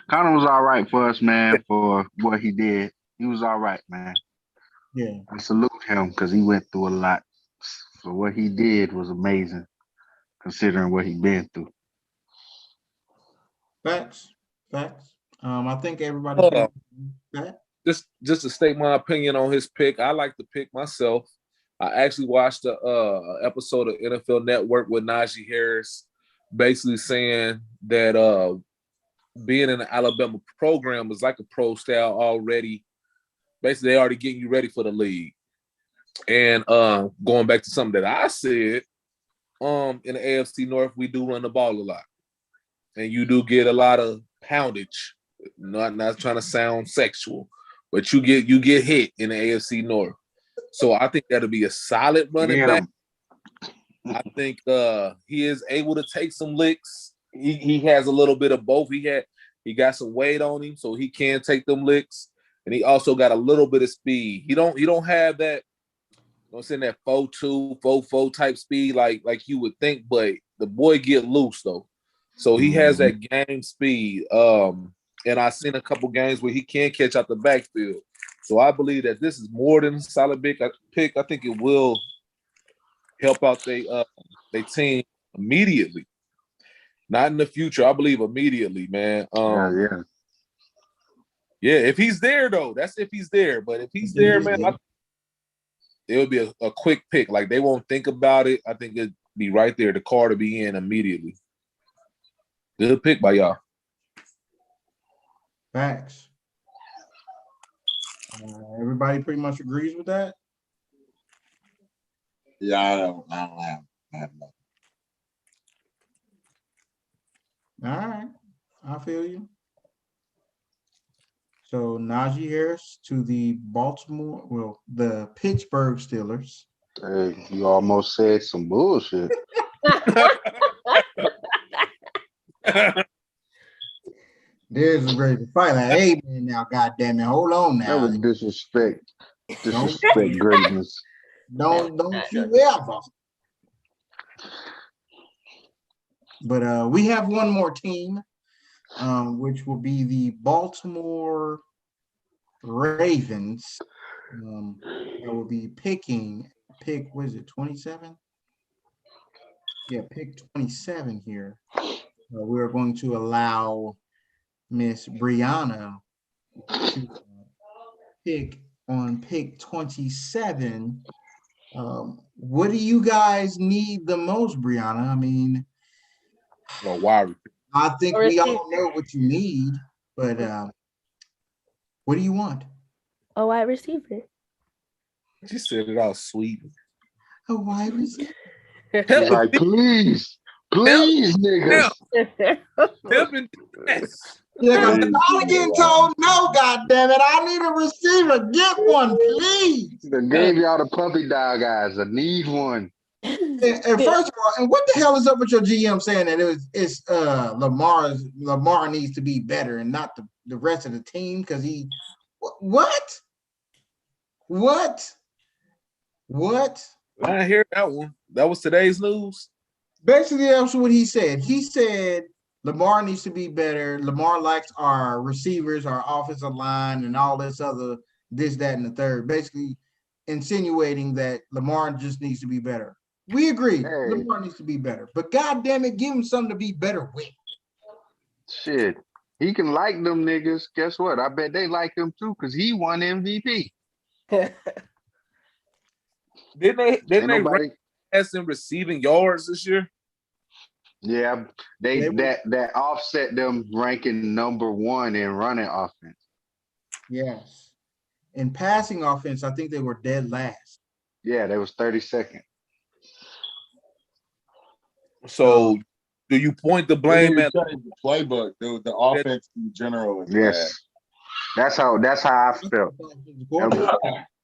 Conner was all right for us, man, for what he did. He was all right, man. Yeah. I salute him because he went through a lot. So what he did was amazing, considering what he'd been through. Facts. I think everybody. Just to state my opinion on his pick, I like the pick myself. I actually watched a episode of NFL Network with Naji Harris, basically saying that being in the Alabama program is like a pro style already. Basically, they already getting you ready for the league. And going back to something that I said, in the AFC North, we do run the ball a lot, and you do get a lot of poundage. Not trying to sound sexual, but you get hit in the AFC North. So I think that'll be a solid running back. I think he is able to take some licks. He has a little bit of both. He got some weight on him, so he can take them licks, and he also got a little bit of speed. He don't have that. I'm saying that 4.2, 4.4 type speed like you would think, but the boy get loose though. So he has that game speed. And I've seen a couple games where he can catch out the backfield. So I believe that this is more than a solid pick. I think it will help out they team immediately. Not in the future. I believe immediately, man. Yeah, if he's there though, that's if he's there. But if he's there, man, it would be a quick pick. Like they won't think about it. I think it'd be right there. The car to be in immediately. Good pick by y'all. Facts. Everybody pretty much agrees with that. Yeah, I don't have nothing. All right, I feel you. So Naji Harris to the the Pittsburgh Steelers. Hey, you almost said some bullshit. There's a ready to fight. Like, hey man, now goddamn it, hold on now. That was disrespect. Disrespect greatness. Don't you ever. But we have one more team, which will be the Baltimore Ravens. That will be pick, what is it, 27? Yeah, pick 27 here. We're going to allow Miss Brianna to pick on pick 27. What do you guys need the most, Brianna? I mean, I think we all know what you need, but what do you want? A wide receiver. She said it all sweet. A wide receiver. Like, please, niggas. Yeah, because I'm getting told no, goddammit. I need a receiver. Get one, please. They gave y'all the puppy dog eyes. I need one. And first of all, and what the hell is up with your GM saying that it's Lamar needs to be better and not the rest of the team because he what? I hear that one. That was today's news. Basically, that's what he said. He said Lamar needs to be better. Lamar likes our receivers, our offensive line, and all this other this, that, and the third. Basically, insinuating that Lamar just needs to be better. We agree. Hey. Lamar needs to be better. But goddamn it, give him something to be better with. Shit. He can like them niggas. Guess what? I bet they like him too, because he won MVP. Didn't they nobody has in receiving yards this year? Yeah, that offset them ranking number 1 in running offense. Yes. In passing offense, I think they were dead last. Yeah, they was 32nd. So do you point the blame at the playbook? The offense in general is yes. That's how I felt.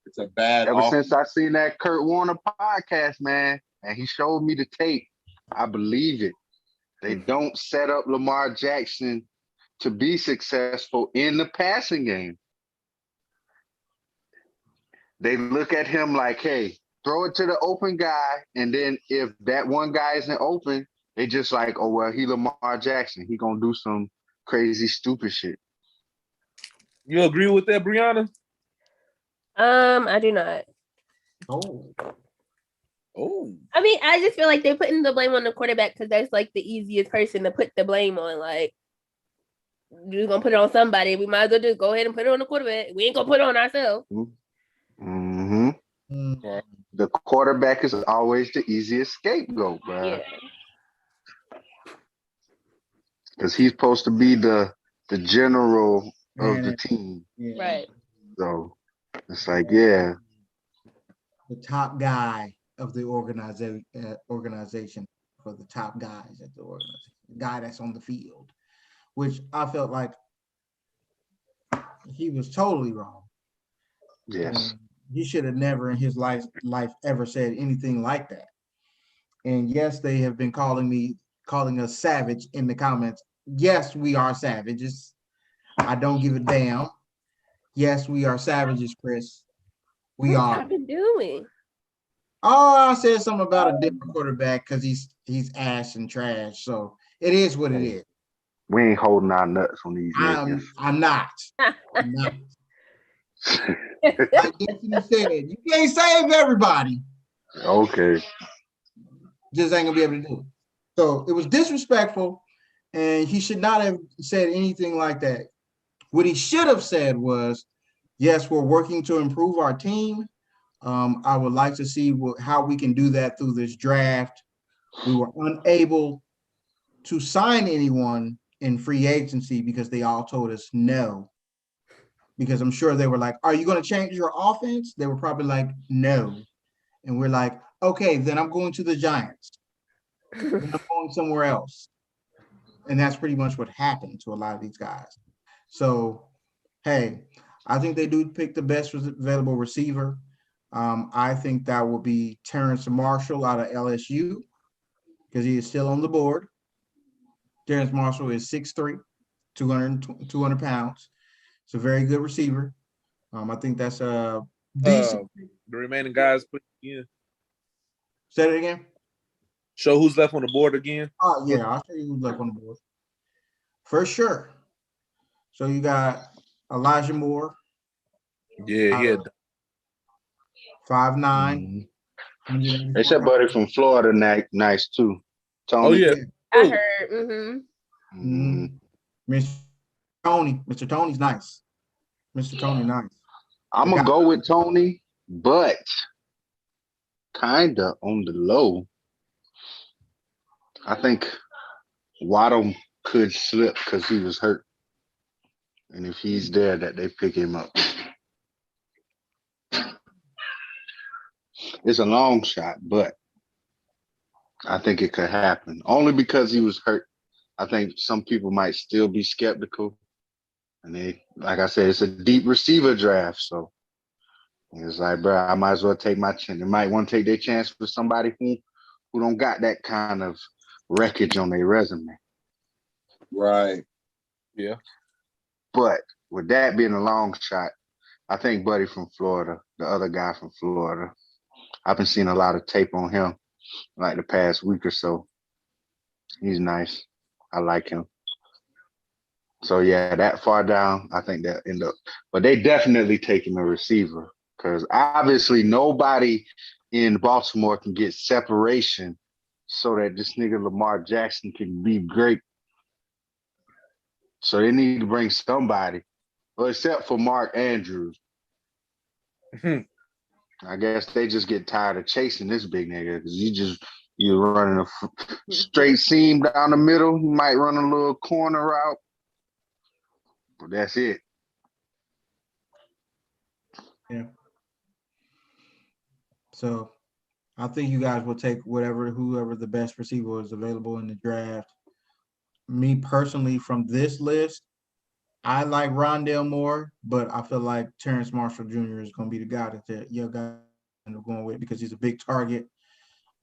It's a bad Ever offense. since I seen that Kurt Warner podcast, man, and he showed me the tape, I believe it. They don't set up Lamar Jackson to be successful in the passing game. They look at him like, hey, throw it to the open guy, and then if that one guy isn't open, they just like, oh, well, he Lamar Jackson. He gonna do some crazy, stupid shit. You agree with that, Brianna? I do not. Oh. I mean, I just feel like they're putting the blame on the quarterback because that's like the easiest person to put the blame on. Like, you're gonna put it on somebody. We might as well just go ahead and put it on the quarterback. We ain't gonna put it on ourselves. Mm-hmm. the quarterback is always the easiest scapegoat, bro. Yeah. Because he's supposed to be the general of the Man, team. yeah, Right. So it's like, yeah, the top guy of the organization for the top guys at the organization, the guy that's on the field, which I felt like he was totally wrong. yes. And he should have never in his life ever said anything like that. And yes, they have been calling us savage in the comments. Yes, we are savages. I don't give a damn. Yes, we are savages, Chris. We What's are. I've been doing? Oh, I said something about a different quarterback because he's ass and trash. So it is what it is. We ain't holding our nuts on these niggas. I'm not. I'm not. Like Destiny said, you can't save everybody. Okay. Just ain't gonna be able to do it. So it was disrespectful, and he should not have said anything like that. What he should have said was, yes, we're working to improve our team. I would like to see how we can do that through this draft. We were unable to sign anyone in free agency because they all told us no. Because I'm sure they were like, are you going to change your offense? They were probably like, no. And we're like, okay, then I'm going to the Giants. Then I'm going somewhere else. And that's pretty much what happened to a lot of these guys. So, hey, I think they do pick the best available receiver. I think that will be Terrence Marshall out of LSU because he is still on the board. Terrence Marshall is 6'3", 200 pounds. It's a very good receiver. I think that's a decent. The remaining guys put in. Say it again. Show who's left on the board again. Oh, yeah, I'll show you who's left on the board. For sure. So you got Elijah Moore. Yeah, he had 5'9". They said buddy from Florida, nice too. Tony. Oh yeah. I heard. Mm-hmm. Mr. Tony's nice. Mr. Tony, nice. I'm gonna go with Tony, but kinda on the low. I think Waddle could slip because he was hurt, and if he's there, that they pick him up. It's a long shot, but I think it could happen. Only because he was hurt. I think some people might still be skeptical. And they, like I said, it's a deep receiver draft. So it's like, bro, I might as well take my chance. They might want to take their chance with somebody who don't got that kind of wreckage on their resume. Right. Yeah. But with that being a long shot, I think Buddy from Florida, the other guy from Florida, I've been seeing a lot of tape on him like the past week or so. He's nice. I like him. So yeah, that far down, I think that end up. But they definitely taking a receiver because obviously nobody in Baltimore can get separation so that this nigga Lamar Jackson can be great. So they need to bring somebody, well, except for Mark Andrews. I guess they just get tired of chasing this big nigga because you're running a straight seam down the middle. You might run a little corner route, but that's it. Yeah. So I think you guys will take whoever the best receiver is available in the draft. Me personally, from this list, I like Rondale Moore, but I feel like Terrence Marshall Jr. is going to be the guy that your guy end up going with because he's a big target.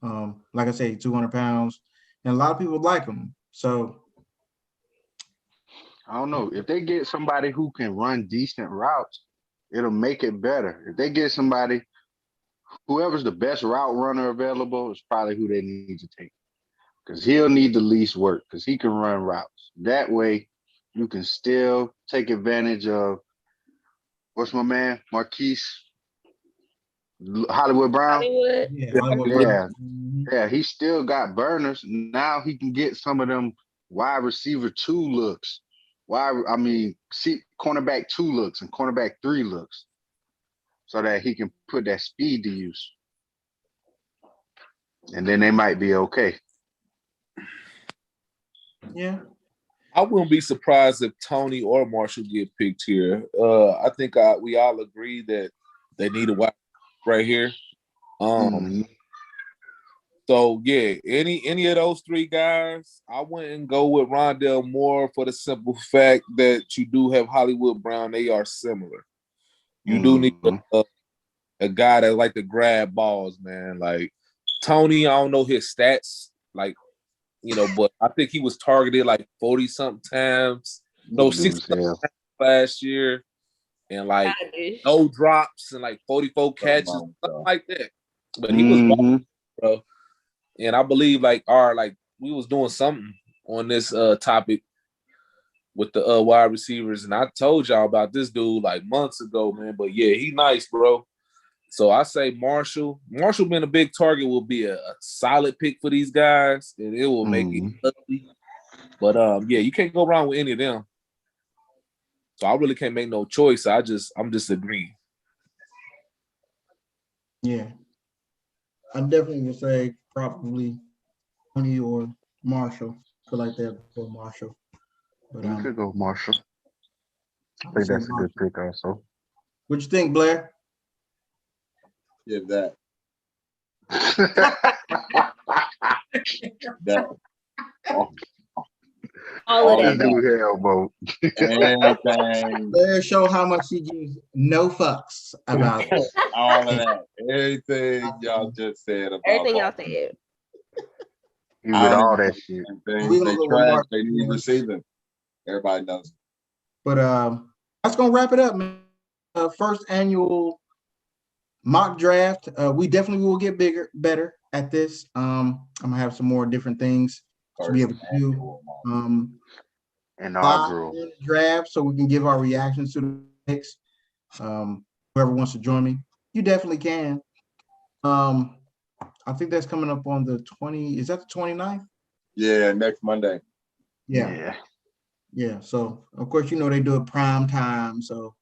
Like I say, 200 pounds, and a lot of people like him. So I don't know. If they get somebody who can run decent routes, it'll make it better. If they get somebody, whoever's the best route runner available is probably who they need to take. Because he'll need the least work because he can run routes. That way, you can still take advantage of, what's my man, Marquise, Hollywood Brown? Hollywood. Yeah, he still got burners. Now he can get some of them wide receiver 2 looks. Cornerback 2 looks and cornerback 3 looks so that he can put that speed to use. And then they might be okay. Yeah. I wouldn't be surprised if Tony or Marshall get picked here. I think we all agree that they need a wide right here. So yeah, any of those three guys, I wouldn't go with Rondell Moore for the simple fact that you do have Hollywood Brown. They are similar. You do need a guy that like to grab balls, man. Like Tony, I don't know his stats, like, but I think he was targeted like 40-something times. No, 60 last year, and like no drops and like 44 catches, something like that. But he was balling, bro. And I believe like we was doing something on this topic with the wide receivers, and I told y'all about this dude like months ago, man. But yeah, he nice, bro. So I say Marshall. Marshall being a big target will be a solid pick for these guys, and it will make it ugly. But yeah, you can't go wrong with any of them. So I really can't make no choice. I'm just agreeing. Yeah. I definitely would say probably Tony or Marshall. I feel like they'll go Marshall. But you could go Marshall. I think that's a good pick also. What you think, Blair? Give that. That. All of that. Elbow. Everything. Blair show how much he gives no fucks about it. All of that. Everything y'all just said about everything y'all said. He with all that shit. Things they trash, they need receiving. Everybody knows. But that's gonna wrap it up, man. First annual mock draft. We definitely will get better at this. I'm gonna have some more different things to be able to do. Inaugural draft, so we can give our reactions to the picks. Whoever wants to join me, you definitely can. I think that's coming up on the 20. Is that the 29th? Yeah, next Monday. Yeah. So of course, they do it prime time. So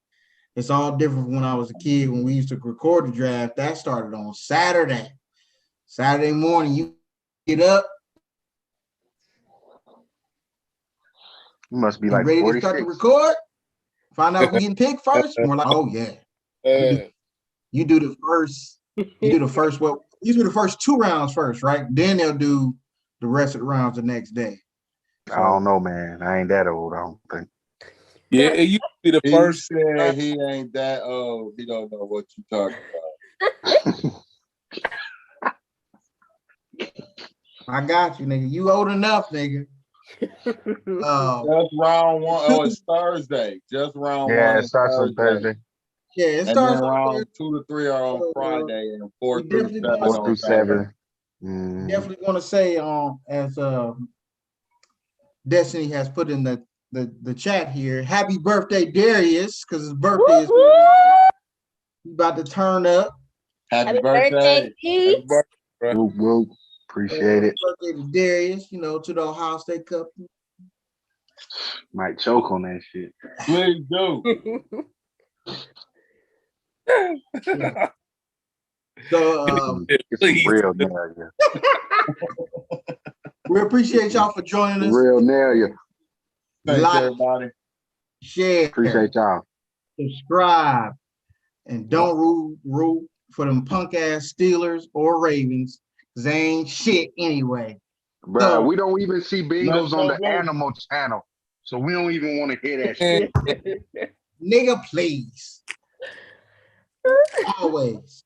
it's all different from when I was a kid. When we used to record the draft, that started on Saturday. Saturday morning, you get up. You must be like ready 46. to start to record. Find out who getting picked first. And we're like, oh yeah. You do the first. You do the first. Well, these were the first 2 rounds first, right? Then they'll do the rest of the rounds the next day. So, I don't know, man. I ain't that old. I don't think. Yeah, it used to be the first. Said he ain't that old. He don't know what you talking about. I got you, nigga. You old enough, nigga. Just round 1. Oh, it's Thursday. Just round 1. Yeah, it starts on Thursday. Yeah, it starts on round 2 to 3 are on Friday, and 4 through 7 on Saturday. Definitely want to say, as Destiny has put in the chat here, happy birthday, Darius, because his birthday is about to turn up. Happy birthday. Happy birthday. Appreciate it. Happy birthday to Darius, to the Ohio State Cup. Might choke on that shit. Please do. Yeah. So it's real now, yeah. We appreciate y'all for joining us. Real now, yeah. Thanks, everybody. Share. Appreciate y'all. Subscribe. And don't root for them punk ass Steelers or Ravens. Because they ain't shit anyway. Bro, we don't even see Bengals on the Animal Channel. So we don't even want to hear that shit. Nigga, please. Always.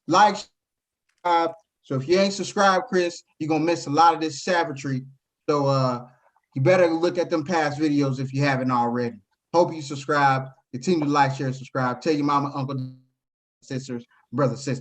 Like, subscribe. So if you ain't subscribed, Chris, you're going to miss a lot of this savagery. So you better look at them past videos if you haven't already. Hope you subscribe. Continue to like, share, subscribe. Tell your mama, uncle, sisters, brother, sister.